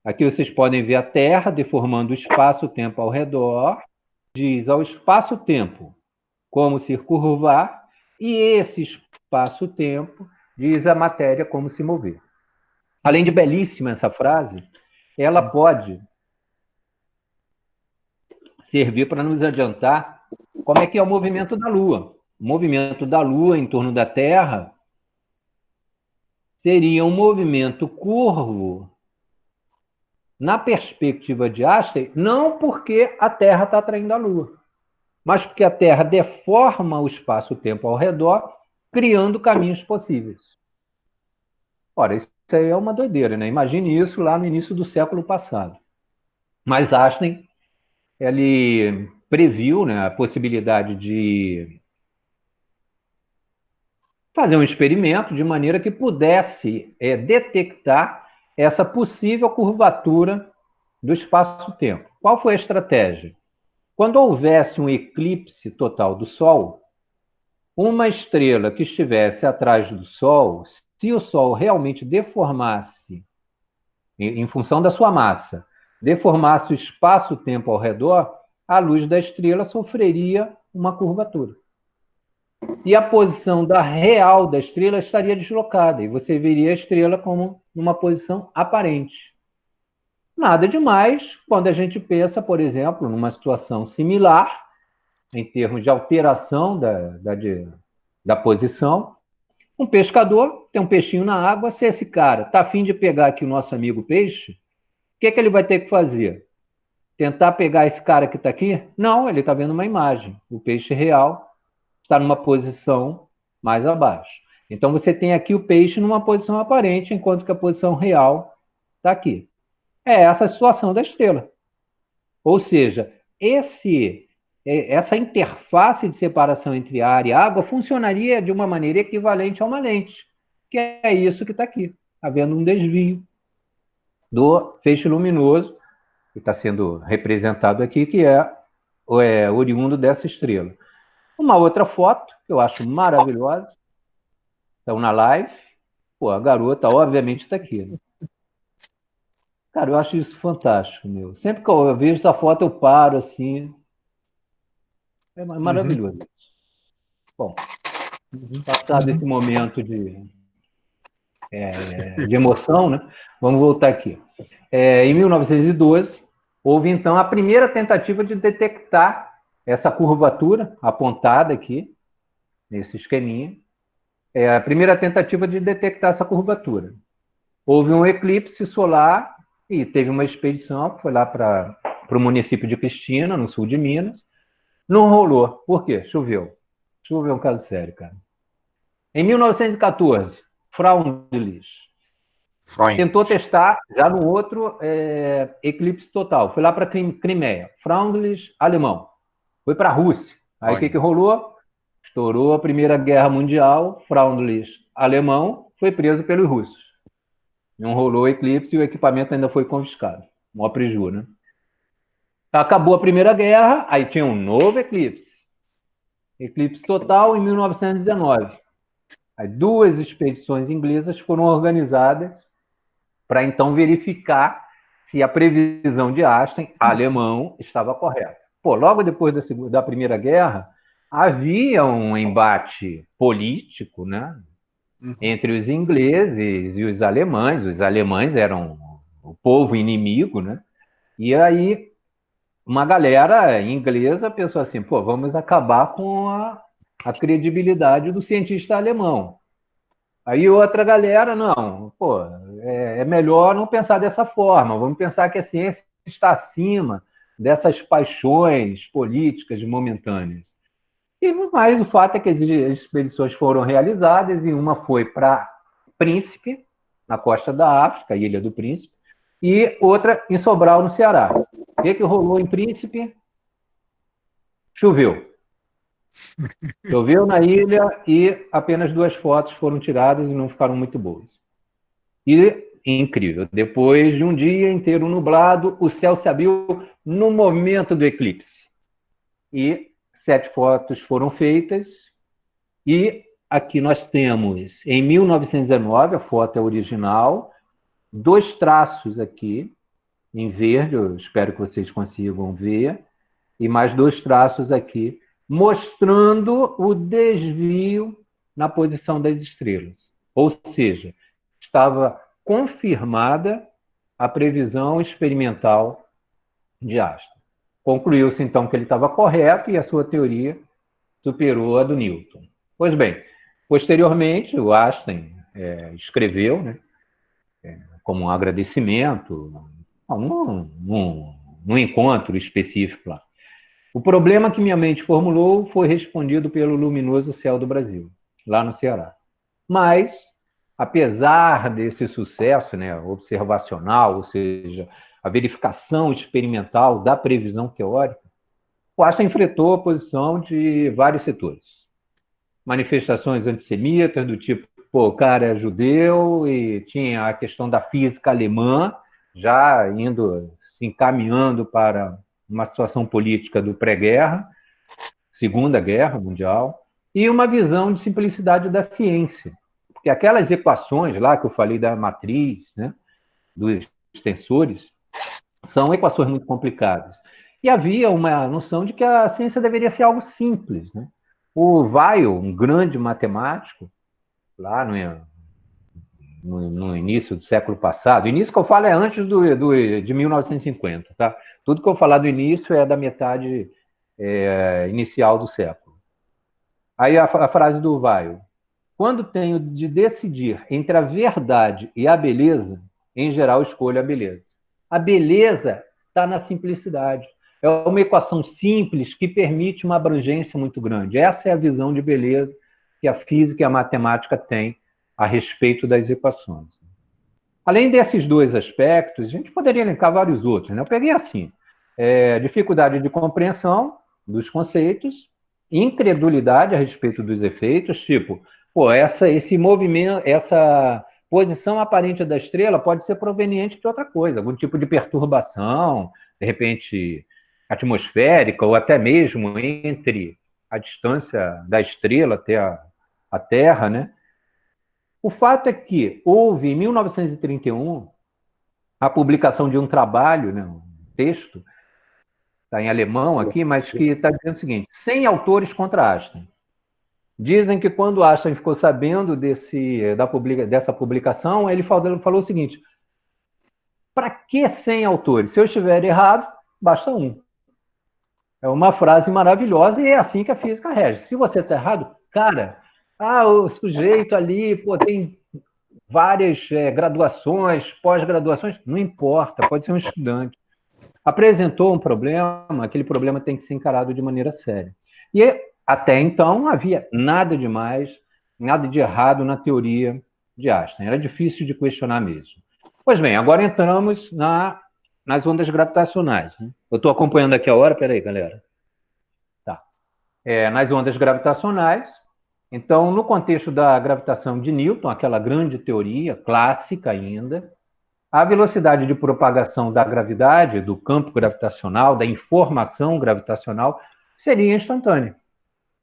Aqui vocês podem ver a Terra deformando o espaço-tempo ao redor, diz ao espaço-tempo como se curvar, e esse espaço-tempo diz a matéria como se mover. Além de belíssima essa frase, ela pode servir para nos adiantar como é que é o movimento da Lua. O movimento da Lua em torno da Terra seria um movimento curvo na perspectiva de Einstein, não porque a Terra está atraindo a Lua, mas porque a Terra deforma o espaço-tempo ao redor, criando caminhos possíveis. Ora, isso aí é uma doideira, né? Imagine isso lá no início do século passado. Mas Einstein, ele previu, né, a possibilidade de fazer um experimento de maneira que pudesse detectar essa possível curvatura do espaço-tempo. Qual foi a estratégia? Quando houvesse um eclipse total do Sol, uma estrela que estivesse atrás do Sol, se o Sol realmente deformasse, em função da sua massa, deformasse o espaço-tempo ao redor, a luz da estrela sofreria uma curvatura. E a posição real da estrela estaria deslocada, e você veria a estrela como numa posição aparente. Nada demais quando a gente pensa, por exemplo, numa situação similar, em termos de alteração da posição. Um pescador tem um peixinho na água, se esse cara está a fim de pegar aqui o nosso amigo peixe, o que ele vai ter que fazer? Tentar pegar esse cara que está aqui? Não, ele está vendo uma imagem. O peixe real está numa posição mais abaixo. Então, você tem aqui o peixe numa posição aparente, enquanto que a posição real está aqui. É essa a situação da estrela. Ou seja, essa interface de separação entre ar e água funcionaria de uma maneira equivalente a uma lente, que é isso que está aqui, havendo um desvio do feixe luminoso, que está sendo representado aqui, que é oriundo dessa estrela. Uma outra foto, que eu acho maravilhosa, estão na live, pô, a garota obviamente está aqui, né? Cara, eu acho isso fantástico, meu. Sempre que eu vejo essa foto, eu paro assim. É maravilhoso. Bom, passado esse momento de emoção, né? Vamos voltar aqui. Em 1912, houve então a primeira tentativa de detectar essa curvatura apontada aqui, nesse esqueminha. A primeira tentativa de detectar essa curvatura. Houve um eclipse solar e teve uma expedição que foi lá para o município de Cristina, no sul de Minas. Não rolou. Por quê? Choveu. Choveu é um caso sério, cara. Em 1914, Freundlich tentou testar já no outro eclipse total. Foi lá para Crimeia. Freundlich, alemão. Foi para a Rússia. Aí o que rolou? Estourou a Primeira Guerra Mundial. Freundlich, alemão, foi preso pelos russos. Não rolou o eclipse e o equipamento ainda foi confiscado. Mó prejuízo, né? Acabou a Primeira Guerra, aí tinha um novo eclipse. Eclipse total em 1919. Aí 2 expedições inglesas foram organizadas para então verificar se a previsão de Einstein, alemão, estava correta. Pô, logo depois da Primeira Guerra, havia um embate político, né, entre os ingleses e os alemães. Os alemães eram o povo inimigo, né? E aí uma galera inglesa pensou assim, pô, vamos acabar com a credibilidade do cientista alemão. Aí outra galera, não, pô, é melhor não pensar dessa forma, vamos pensar que a ciência está acima dessas paixões políticas momentâneas. E mais o fato é que as expedições foram realizadas e uma foi para Príncipe, na costa da África, Ilha do Príncipe, e outra em Sobral, no Ceará. O que rolou em Príncipe? Choveu. Choveu na ilha e apenas 2 fotos foram tiradas e não ficaram muito boas. E, incrível, depois de um dia inteiro nublado, o céu se abriu no momento do eclipse. E 7 fotos foram feitas. E aqui nós temos, em 1919, a foto é original, 2 traços aqui, em verde, eu espero que vocês consigam ver, e mais 2 traços aqui, mostrando o desvio na posição das estrelas. Ou seja, estava confirmada a previsão experimental de Einstein. Concluiu-se, então, que ele estava correto e a sua teoria superou a do Newton. Pois bem, posteriormente, o Einstein escreveu, né, como um agradecimento, num encontro específico lá. O problema que minha mente formulou foi respondido pelo luminoso céu do Brasil, lá no Ceará. Mas, apesar desse sucesso, né, observacional, ou seja, a verificação experimental da previsão teórica, o Einstein enfrentou a oposição de vários setores. Manifestações antissemitas, do tipo, pô, o cara é judeu, e tinha a questão da física alemã, já indo, se encaminhando para uma situação política do pré-guerra, Segunda Guerra Mundial, e uma visão de simplicidade da ciência. Porque aquelas equações lá que eu falei da matriz, né, dos tensores, são equações muito complicadas. E havia uma noção de que a ciência deveria ser algo simples, né? O Weyl, um grande matemático, lá no início do século passado, o início que eu falo é antes de 1950, tá? Tudo que eu falar do início é da metade inicial do século. Aí a frase do Weyl: quando tenho de decidir entre a verdade e a beleza, em geral escolho a beleza. A beleza está na simplicidade. É uma equação simples que permite uma abrangência muito grande. Essa é a visão de beleza que a física e a matemática têm a respeito das equações. Além desses 2 aspectos, a gente poderia elencar vários outros, né? Eu peguei assim, dificuldade de compreensão dos conceitos, incredulidade a respeito dos efeitos, tipo, pô, esse movimento, essa posição aparente da estrela pode ser proveniente de outra coisa, algum tipo de perturbação, de repente atmosférica, ou até mesmo entre a distância da estrela até a Terra, né? O fato é que houve, em 1931, a publicação de um trabalho, né, um texto, está em alemão aqui, mas que está dizendo o seguinte: 100 autores contra Einstein. Dizem que quando Einstein ficou sabendo dessa publicação, ele falou o seguinte: para que 100 autores? Se eu estiver errado, basta um. É uma frase maravilhosa e é assim que a física rege. Se você está errado, cara, o sujeito ali, pô, tem várias graduações, pós-graduações, não importa, pode ser um estudante. Apresentou um problema, aquele problema tem que ser encarado de maneira séria. E até então não havia nada de mais, nada de errado na teoria de Einstein. Era difícil de questionar mesmo. Pois bem, agora entramos nas ondas gravitacionais. Né? Eu estou acompanhando aqui a hora, peraí, galera. Tá. Nas ondas gravitacionais, então, no contexto da gravitação de Newton, aquela grande teoria, clássica ainda, a velocidade de propagação da gravidade, do campo gravitacional, da informação gravitacional, seria instantânea.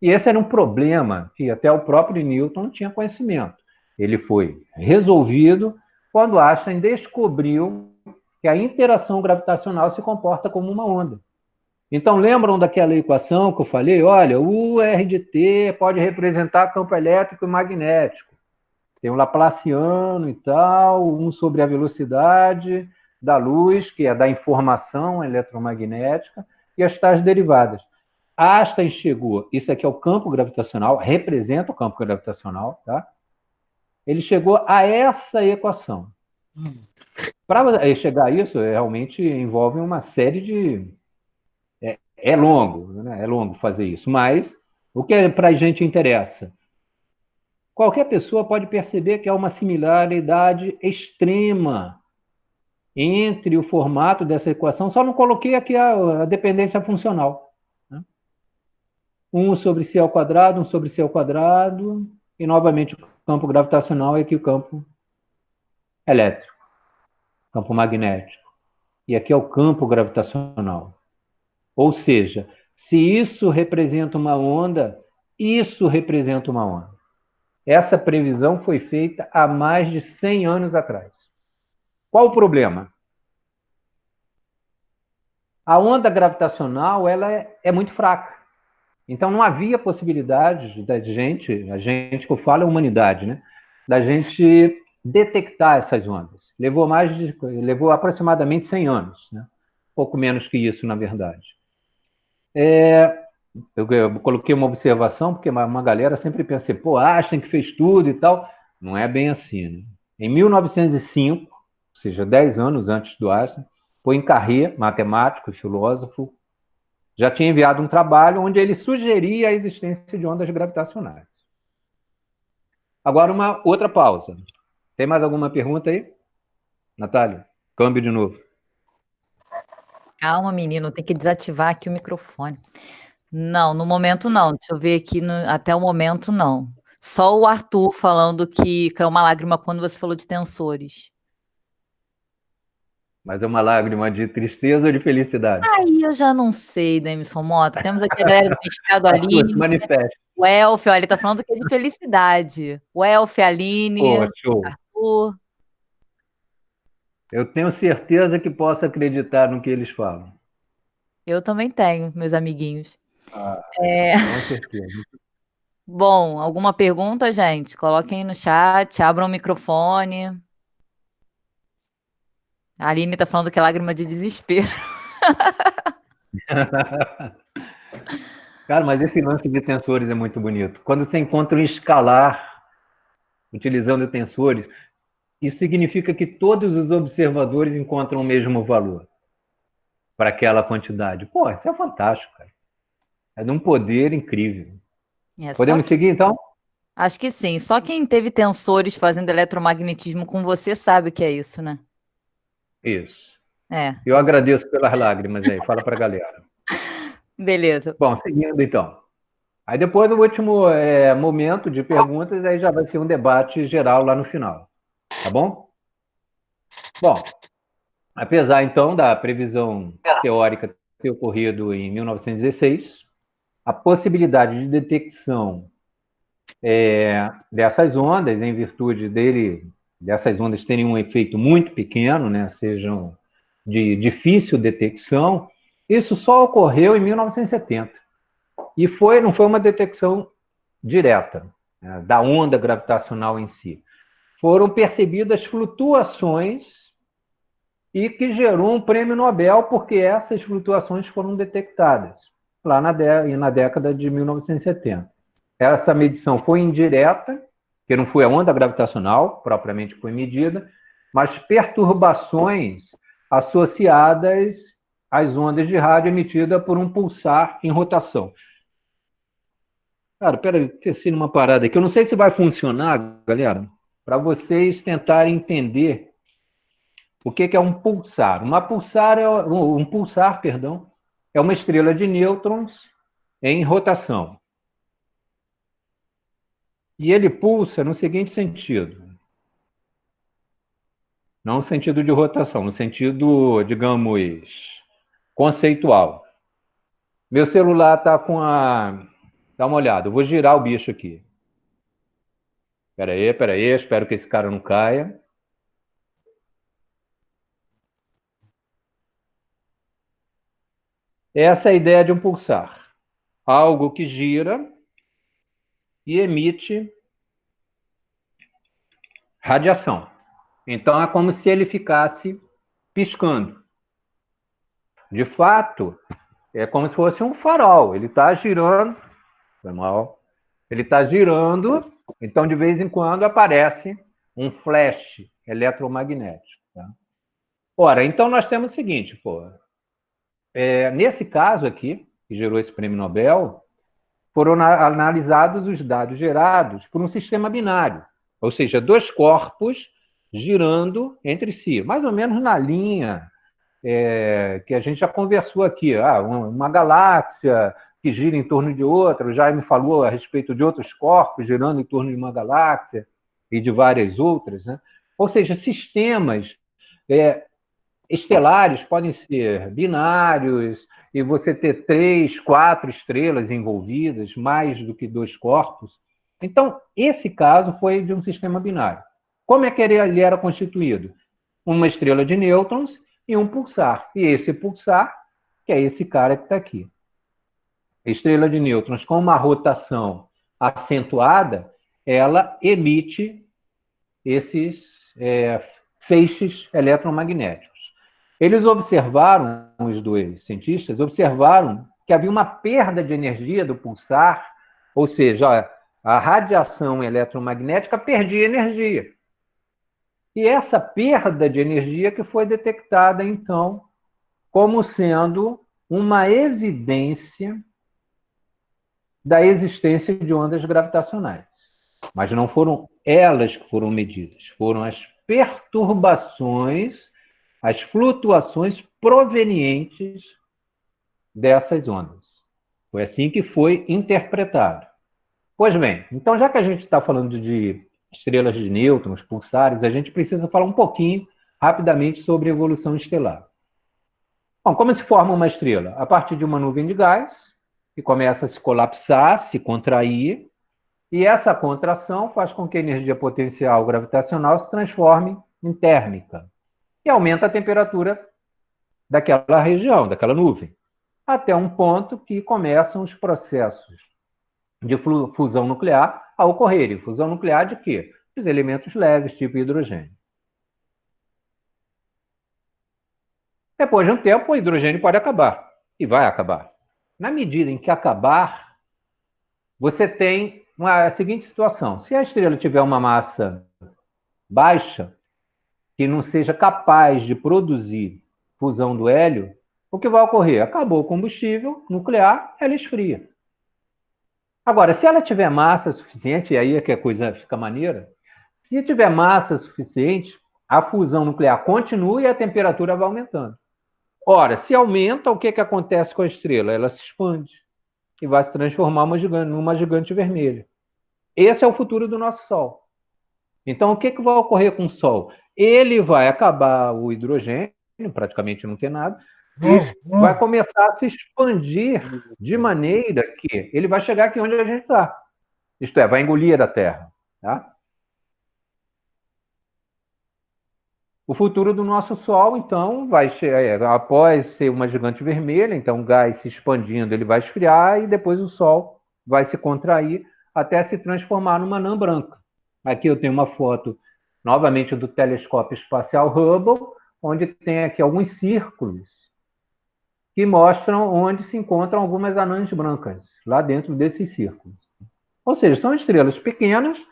E esse era um problema que até o próprio Newton não tinha conhecimento. Ele foi resolvido quando Einstein descobriu que a interação gravitacional se comporta como uma onda. Então, lembram daquela equação que eu falei? Olha, o R de T pode representar campo elétrico e magnético. Tem um Laplaciano e tal, 1 sobre a velocidade da luz, que é da informação eletromagnética, e as tais derivadas. Einstein chegou, isso aqui é o campo gravitacional, representa o campo gravitacional, tá? Ele chegou a essa equação. Para chegar a isso, realmente envolve uma série de... É longo, né? É longo fazer isso, mas o que para a gente interessa? Qualquer pessoa pode perceber que há uma similaridade extrema entre o formato dessa equação, só não coloquei aqui a dependência funcional. Né? 1 sobre c ao quadrado, 1 sobre c ao quadrado, e novamente o campo gravitacional é aqui o campo elétrico, campo magnético. E aqui é o campo gravitacional. Ou seja, se isso representa uma onda, isso representa uma onda. Essa previsão foi feita há mais de 100 anos atrás. Qual o problema? a onda gravitacional ela é muito fraca. Então, não havia possibilidade da gente, a gente que eu falo é a humanidade, né? Da gente detectar essas ondas. Levou aproximadamente 100 anos, né? Pouco menos que isso, na verdade. Eu coloquei uma observação, porque uma galera sempre pensa, pô, Einstein que fez tudo e tal. Não é bem assim, né? Em 1905, ou seja, 10 anos antes do Einstein, Poincaré, matemático e filósofo, já tinha enviado um trabalho onde ele sugeria a existência de ondas gravitacionais. Agora, uma outra pausa. Tem mais alguma pergunta aí? Natália, câmbio de novo. Calma, menino, tem que desativar aqui o microfone. Não, no momento não. Deixa eu ver aqui, até o momento não. Só o Arthur falando que caiu uma lágrima quando você falou de tensores. Mas é uma lágrima de tristeza ou de felicidade? Aí eu já não sei, Demisson Mota. Temos aqui a galera do mestrado Aline. Se manifesta. O Elf, olha, ele tá falando que é de felicidade. O Elf, Aline, Pô, show. Arthur. Eu tenho certeza que posso acreditar no que eles falam. Eu também tenho, meus amiguinhos. Com certeza. Bom, alguma pergunta, gente? Coloquem aí no chat, abram o microfone. A Aline tá falando que é lágrima de desespero. Cara, mas esse lance de tensores é muito bonito. Quando você encontra um escalar utilizando tensores, isso significa que todos os observadores encontram o mesmo valor para aquela quantidade. Pô, isso é fantástico, cara. É de um poder incrível. Podemos seguir, então? Acho que sim. Só quem teve tensores fazendo eletromagnetismo com você sabe o que é isso, né? Isso. É. Eu agradeço pelas lágrimas aí. Fala para a galera. Beleza. Bom, seguindo, então. Aí depois, o último momento de perguntas, aí já vai ser um debate geral lá no final. Tá bom? Bom, apesar, então, da previsão teórica ter ocorrido em 1916, a possibilidade de detecção dessas ondas, em virtude dessas ondas terem um efeito muito pequeno, né, sejam de difícil detecção, isso só ocorreu em 1970. E não foi uma detecção direta, né, da onda gravitacional em si. Foram percebidas flutuações e que gerou um prêmio Nobel porque essas flutuações foram detectadas lá na década de 1970. Essa medição foi indireta, que não foi a onda gravitacional propriamente que foi medida, mas perturbações associadas às ondas de rádio emitidas por um pulsar em rotação. Cara, peraí, esqueci numa parada aqui. Eu não sei se vai funcionar, galera, para vocês tentarem entender o que é um pulsar. Um pulsar, perdão, é uma estrela de nêutrons em rotação. E ele pulsa no seguinte sentido. Não no sentido de rotação, no sentido, digamos, conceitual. Meu celular está com a... Dá uma olhada, eu vou girar o bicho aqui. Espera aí, espero que esse cara não caia. Essa é a ideia de um pulsar. Algo que gira e emite radiação. Então, é como se ele ficasse piscando. De fato, é como se fosse um farol. Ele está girando. Foi mal. Ele está girando, então, de vez em quando, aparece um flash eletromagnético. Tá? Ora, então, nós temos o seguinte, nesse caso aqui, que gerou esse prêmio Nobel, foram analisados os dados gerados por um sistema binário, ou seja, dois corpos girando entre si, mais ou menos na linha que a gente já conversou aqui, uma galáxia que gira em torno de outra, o Jaime falou a respeito de outros corpos girando em torno de uma galáxia e de várias outras, né? Ou seja, sistemas estelares podem ser binários, e você ter 3, 4 estrelas envolvidas, mais do que dois corpos. Então, esse caso foi de um sistema binário. Como é que ele era constituído? Uma estrela de nêutrons e um pulsar. E esse pulsar que é esse cara que está aqui. Estrela de nêutrons com uma rotação acentuada, ela emite esses feixes eletromagnéticos. Eles observaram, os dois cientistas, observaram que havia uma perda de energia do pulsar, ou seja, a radiação eletromagnética perdia energia. E essa perda de energia que foi detectada, então, como sendo uma evidência da existência de ondas gravitacionais. Mas não foram elas que foram medidas, foram as perturbações, as flutuações provenientes dessas ondas. Foi assim que foi interpretado. Pois bem, então já que a gente está falando de estrelas de nêutrons, pulsares, a gente precisa falar um pouquinho, rapidamente, sobre evolução estelar. Bom, como se forma uma estrela? A partir de uma nuvem de gás, que começa a se colapsar, se contrair, e essa contração faz com que a energia potencial gravitacional se transforme em térmica, e aumenta a temperatura daquela região, daquela nuvem, até um ponto que começam os processos de fusão nuclear a ocorrerem. Fusão nuclear de quê? Os elementos leves, tipo hidrogênio. Depois de um tempo, o hidrogênio pode acabar, e vai acabar. Na medida em que acabar, você tem a seguinte situação. Se a estrela tiver uma massa baixa, que não seja capaz de produzir fusão do hélio, o que vai ocorrer? Acabou o combustível nuclear, ela esfria. Agora, se ela tiver massa suficiente, e aí é que a coisa fica maneira, se tiver massa suficiente, a fusão nuclear continua e a temperatura vai aumentando. Ora, se aumenta, o que acontece com a estrela? Ela se expande e vai se transformar numa gigante vermelha. Esse é o futuro do nosso Sol. Então, o que vai ocorrer com o Sol? Ele vai acabar o hidrogênio, praticamente não ter nada, e vai começar a se expandir de maneira que ele vai chegar aqui onde a gente está. Isto é, vai engolir a Terra. Tá? O futuro do nosso Sol, então, vai após ser uma gigante vermelha, então o gás se expandindo, ele vai esfriar e depois o Sol vai se contrair até se transformar numa anã branca. Aqui eu tenho uma foto, novamente, do telescópio espacial Hubble, onde tem aqui alguns círculos que mostram onde se encontram algumas anãs brancas, lá dentro desses círculos. Ou seja, são estrelas pequenas,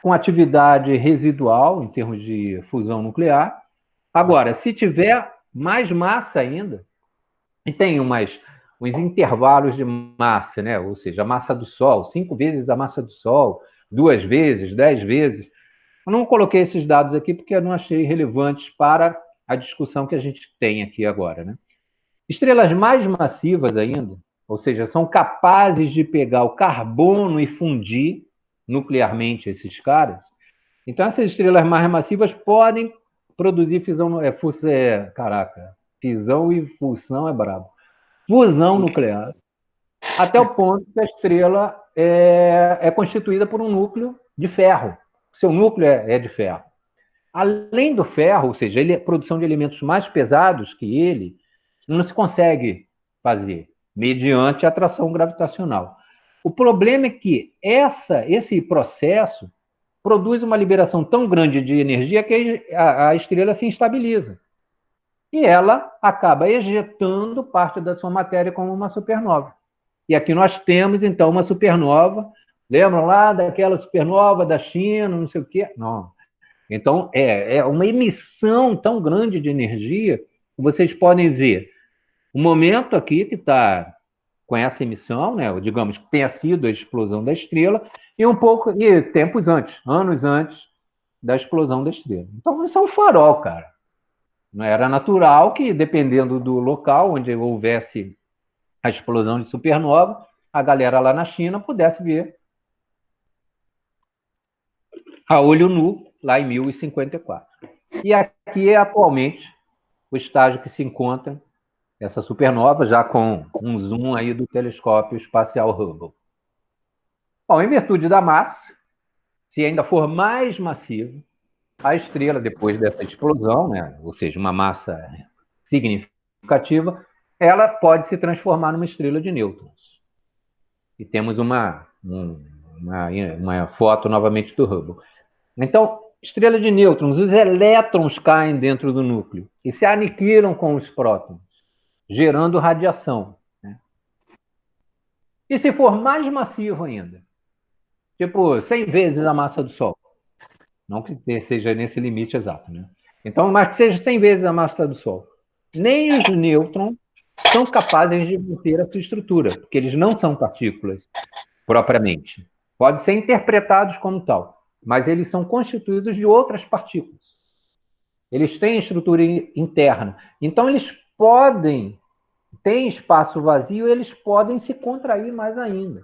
com atividade residual, em termos de fusão nuclear. Agora, se tiver mais massa ainda, e tem uns intervalos de massa, né? Ou seja, a massa do Sol, 5 vezes a massa do Sol, 2 vezes, 10 vezes. Eu não coloquei esses dados aqui porque eu não achei relevantes para a discussão que a gente tem aqui agora, né? Estrelas mais massivas ainda, ou seja, são capazes de pegar o carbono e fundir nuclearmente esses caras. Então, essas estrelas mais massivas podem produzir fisão e fusão é brabo. Fusão nuclear, até o ponto que a estrela é constituída por um núcleo de ferro. Seu núcleo é de ferro. Além do ferro, ou seja, a produção de elementos mais pesados que ele, não se consegue fazer mediante a atração gravitacional. O problema é que esse processo produz uma liberação tão grande de energia que a estrela se instabiliza. E ela acaba ejetando parte da sua matéria como uma supernova. E aqui nós temos, então, uma supernova. Lembram lá daquela supernova da China, não sei o quê? Não. Então, é uma emissão tão grande de energia que vocês podem ver o momento aqui que está com essa emissão, né, digamos que tenha sido a explosão da estrela, e tempos antes, anos antes da explosão da estrela. Então, isso é um farol, cara. Não era natural que, dependendo do local onde houvesse a explosão de supernova, a galera lá na China pudesse ver a olho nu, lá em 1054. E aqui é atualmente o estágio que se encontra essa supernova, já com um zoom aí do telescópio espacial Hubble. Bom, em virtude da massa, se ainda for mais massivo, a estrela, depois dessa explosão, né, ou seja, uma massa significativa, ela pode se transformar numa estrela de nêutrons. E temos uma foto novamente do Hubble. Então, estrela de nêutrons, os elétrons caem dentro do núcleo e se aniquilam com os prótons, gerando radiação. Né? E se for mais massivo ainda, tipo 100 vezes a massa do Sol, não que seja nesse limite exato, né? Então, mas que seja 100 vezes a massa do Sol, nem os nêutrons são capazes de manter a sua estrutura, porque eles não são partículas propriamente. Podem ser interpretados como tal, mas eles são constituídos de outras partículas. Eles têm estrutura interna. Então, eles podem, têm espaço vazio, eles podem se contrair mais ainda,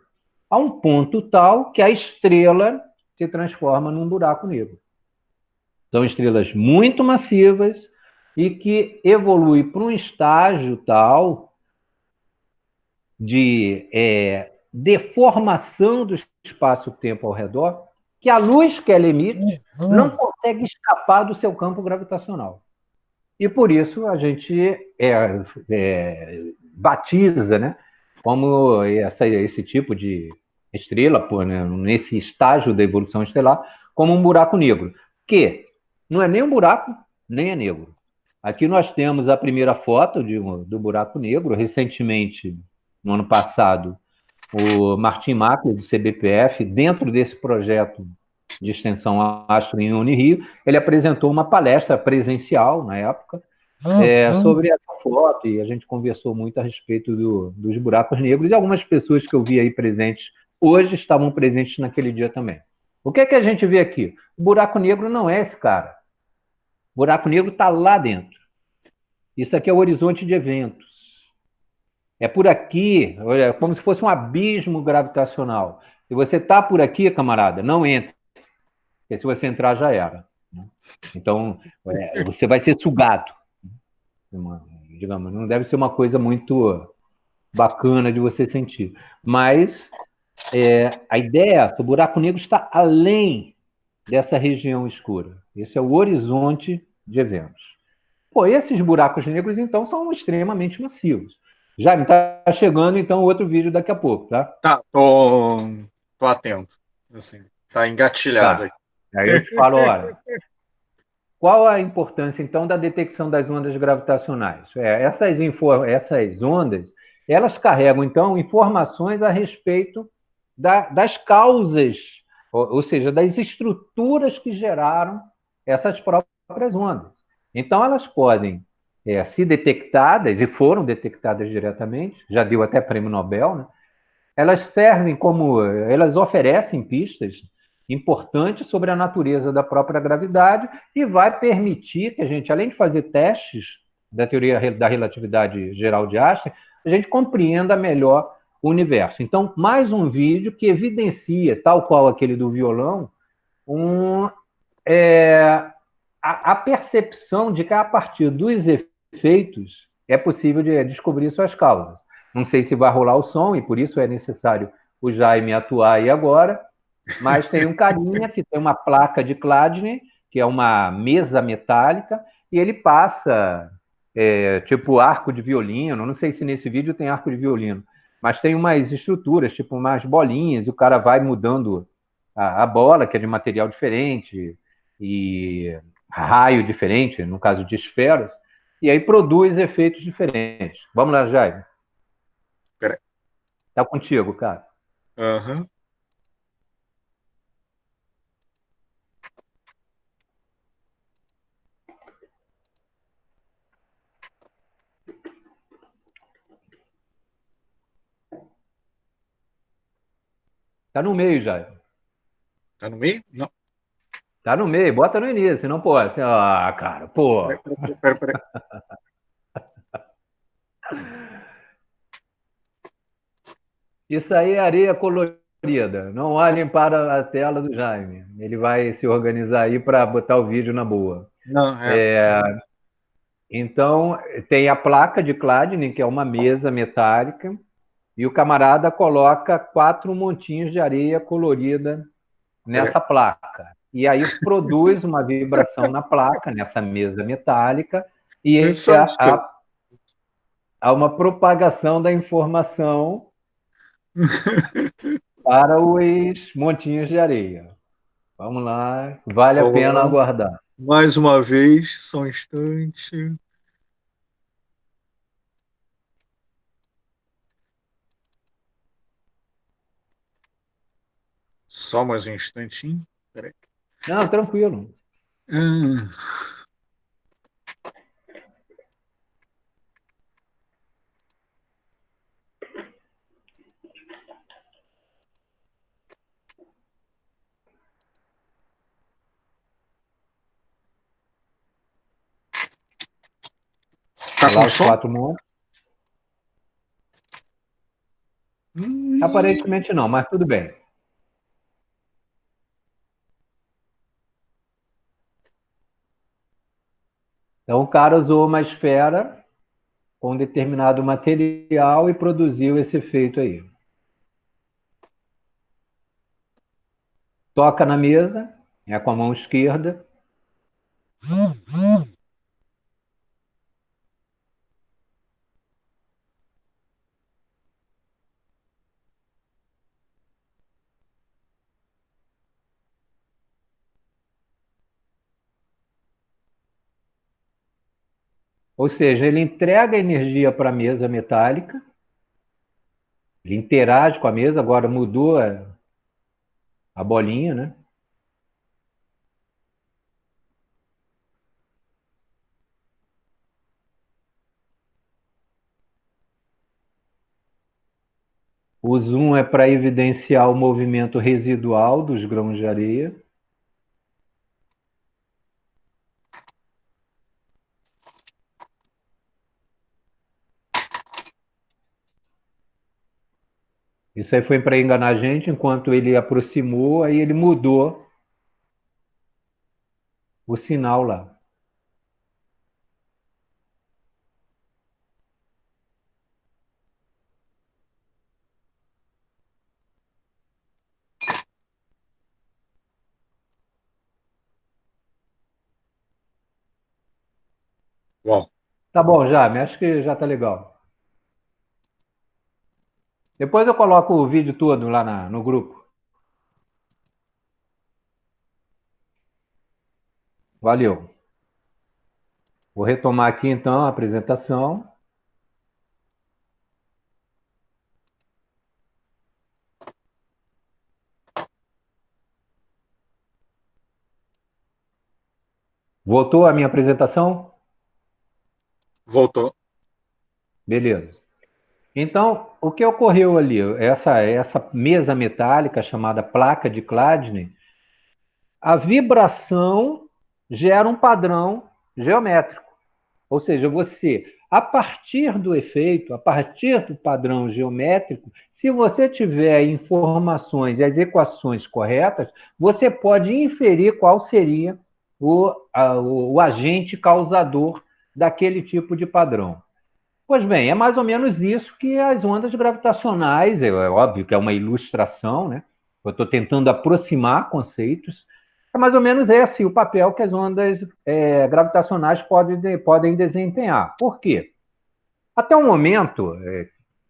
a um ponto tal que a estrela se transforma num buraco negro. São estrelas muito massivas e que evoluem para um estágio tal de deformação do espaço-tempo ao redor que a luz que ela emite não consegue escapar do seu campo gravitacional. E por isso a gente batiza, né, como esse tipo de estrela, né, nesse estágio da evolução estelar, como um buraco negro, que não é nem um buraco, nem é negro. Aqui nós temos a primeira foto do buraco negro. Recentemente, no ano passado, o Martin Mackler, do CBPF, dentro desse projeto de extensão Astro em Unirio, ele apresentou uma palestra presencial, na época, sobre essa foto, e a gente conversou muito a respeito dos buracos negros, e algumas pessoas que eu vi aí presentes hoje estavam presentes naquele dia também. O que é que a gente vê aqui? O buraco negro não é esse cara. O buraco negro está lá dentro. Isso aqui é o horizonte de eventos. É por aqui, é como se fosse um abismo gravitacional. Se você está por aqui, camarada, não entre. Porque se você entrar, já era. Então, você vai ser sugado. Digamos, não deve ser uma coisa muito bacana de você sentir. Mas a ideia é essa, o buraco negro está além dessa região escura. Esse é o horizonte de eventos. Pô, esses buracos negros, então, são extremamente massivos. Jaime, está chegando, então, outro vídeo daqui a pouco, tá? Tá, tô atento. Assim, tá engatilhado aqui. Aí eu te falo, olha, qual a importância, então, da detecção das ondas gravitacionais? Essas ondas, elas carregam, então, informações a respeito das causas, ou seja, das estruturas que geraram essas próprias ondas. Então, elas podem ser detectadas, e foram detectadas diretamente, já deu até prêmio Nobel, né? Elas oferecem pistas importantes sobre a natureza da própria gravidade e vai permitir que a gente, além de fazer testes da teoria da relatividade geral de Einstein, a gente compreenda melhor o universo. Então, mais um vídeo que evidencia, tal qual aquele do violão, a percepção de que a partir dos efeitos é possível descobrir suas causas. Não sei se vai rolar o som, e por isso é necessário o Jaime atuar aí agora, mas tem um carinha que tem uma placa de Chladni, que é uma mesa metálica, e ele passa tipo arco de violino, não sei se nesse vídeo tem arco de violino, mas tem umas estruturas, tipo umas bolinhas, e o cara vai mudando a bola, que é de material diferente, e raio diferente, no caso de esferas, e aí produz efeitos diferentes. Vamos lá, Jaime. Peraí. Tá contigo, cara. Aham. Tá no meio, Jaime. Tá no meio? Não. Tá no meio, bota no início, senão, pô, assim, cara, pô. Peraí. Isso aí é areia colorida. Não olhem para a tela do Jaime. Ele vai se organizar aí para botar o vídeo na boa. Não, Então, tem a placa de Chladni, que é uma mesa metálica, e o camarada coloca 4 montinhos de areia colorida nessa placa. E aí produz uma vibração na placa, nessa mesa metálica, e há uma propagação da informação para os montinhos de areia. Vamos lá, vale a Vamos pena lá. aguardar. Mais uma vez, só um instante. Só mais um instantinho. Peraí. Não, tranquilo. Ah, tá Olha lá com os som? 4 montes. Aparentemente não, mas tudo bem. Então, o cara usou uma esfera com um determinado material e produziu esse efeito aí. Toca na mesa, com a mão esquerda. Ou seja, ele entrega energia para a mesa metálica, ele interage com a mesa, agora mudou a bolinha, né? O zoom é para evidenciar o movimento residual dos grãos de areia. Isso aí foi para enganar a gente, enquanto ele aproximou, aí ele mudou o sinal lá. bom, Tá bom, já, acho que já tá legal. Depois eu coloco o vídeo todo lá no grupo. Valeu. Vou retomar aqui então a apresentação. Voltou a minha apresentação? voltou. Beleza. Então, o que ocorreu ali? Essa mesa metálica chamada placa de Chladni, a vibração gera um padrão geométrico. Ou seja, você, a partir do efeito, a partir do padrão geométrico, se você tiver informações e as equações corretas, você pode inferir qual seria o agente causador daquele tipo de padrão. Pois bem, é mais ou menos isso que as ondas gravitacionais, é óbvio que é uma ilustração, né? Eu estou tentando aproximar conceitos. É mais ou menos esse o papel que as ondas gravitacionais podem desempenhar. Por quê? Até o momento,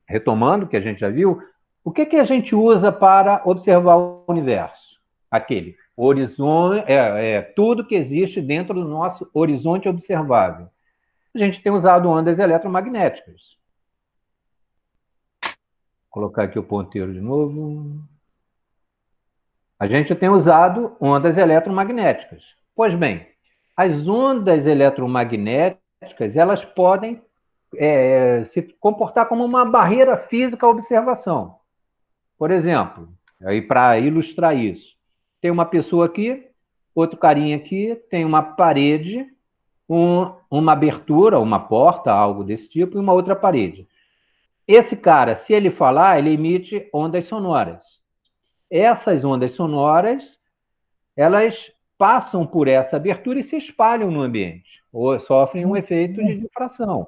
retomando o que a gente já viu, o que a gente usa para observar o universo? Aquele horizonte, tudo que existe dentro do nosso horizonte observável. A gente tem usado ondas eletromagnéticas. Vou colocar aqui o ponteiro de novo. A gente tem usado ondas eletromagnéticas. Pois bem, as ondas eletromagnéticas, elas podem se comportar como uma barreira física à observação. Por exemplo, aí para ilustrar isso, tem uma pessoa aqui, outro carinha aqui, tem uma parede, uma abertura, uma porta, algo desse tipo, e uma outra parede. Esse cara, se ele falar, ele emite ondas sonoras. Essas ondas sonoras, elas passam por essa abertura e se espalham no ambiente, ou sofrem um efeito de difração.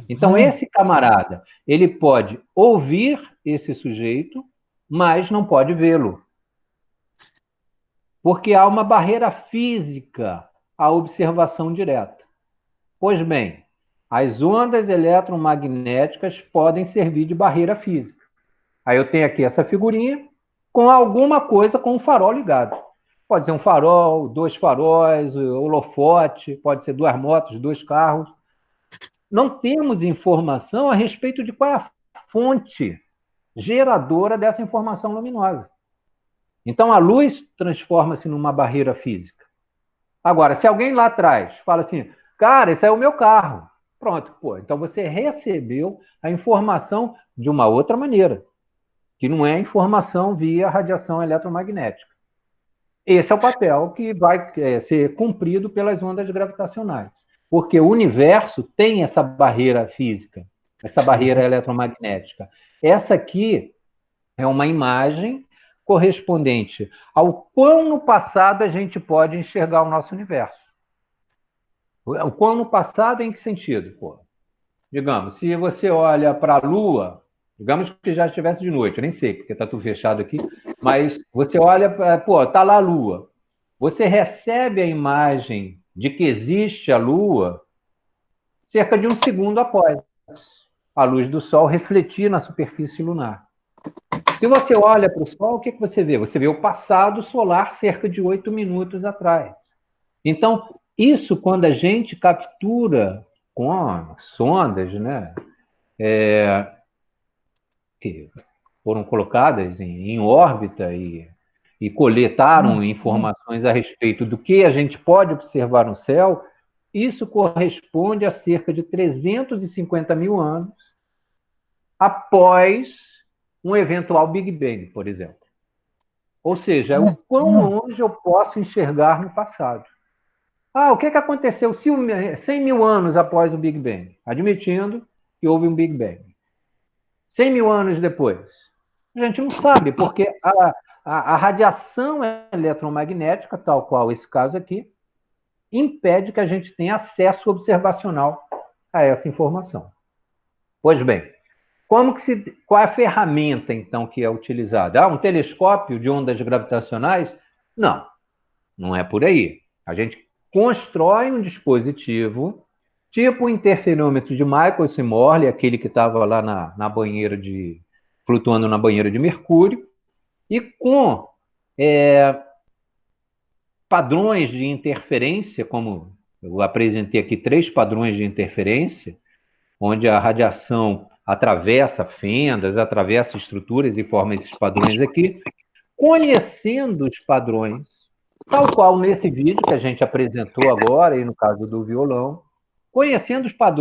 Então, esse camarada, ele pode ouvir esse sujeito, mas não pode vê-lo. Porque há uma barreira física à observação direta. Pois bem, as ondas eletromagnéticas podem servir de barreira física. Aí eu tenho aqui essa figurinha com alguma coisa com o farol ligado. Pode ser um farol, 2 faróis, holofote, pode ser 2 motos, 2 carros. Não temos informação a respeito de qual é a fonte geradora dessa informação luminosa. Então, a luz transforma-se numa barreira física. Agora, se alguém lá atrás fala assim, cara, esse é o meu carro. Pronto, pô, então você recebeu a informação de uma outra maneira, que não é informação via radiação eletromagnética. Esse é o papel que vai ser cumprido pelas ondas gravitacionais, porque o universo tem essa barreira física, essa barreira eletromagnética. Essa aqui é uma imagem correspondente ao quão no passado a gente pode enxergar o nosso universo. O quão no passado em que sentido? Pô, digamos, se você olha para a Lua, digamos que já estivesse de noite, eu nem sei, porque está tudo fechado aqui, mas você olha, pô, está lá a Lua. Você recebe a imagem de que existe a Lua cerca de 1 segundo após a luz do Sol refletir na superfície lunar. Se você olha para o Sol, o que você vê? Você vê o passado solar cerca de 8 minutos atrás. Então, isso quando a gente captura com sondas, né, que foram colocadas em órbita e coletaram informações a respeito do que a gente pode observar no céu, isso corresponde a cerca de 350 mil anos após um eventual Big Bang, por exemplo. Ou seja, o quão longe eu posso enxergar no passado. O que aconteceu 100 mil anos após o Big Bang? Admitindo que houve um Big Bang. 100 mil anos depois? A gente não sabe, porque a radiação eletromagnética, tal qual esse caso aqui, impede que a gente tenha acesso observacional a essa informação. Pois bem, qual é a ferramenta, então, que é utilizada? Um telescópio de ondas gravitacionais? Não, não é por aí. A gente constrói um dispositivo, tipo o interferômetro de Michelson-Morley, aquele que estava lá na banheira flutuando na banheira de mercúrio, e com padrões de interferência, como eu apresentei aqui 3 padrões de interferência, onde a radiação atravessa fendas, atravessa estruturas e forma esses padrões aqui, conhecendo os padrões, tal qual nesse vídeo que a gente apresentou agora, e no caso do violão, conhecendo os padrões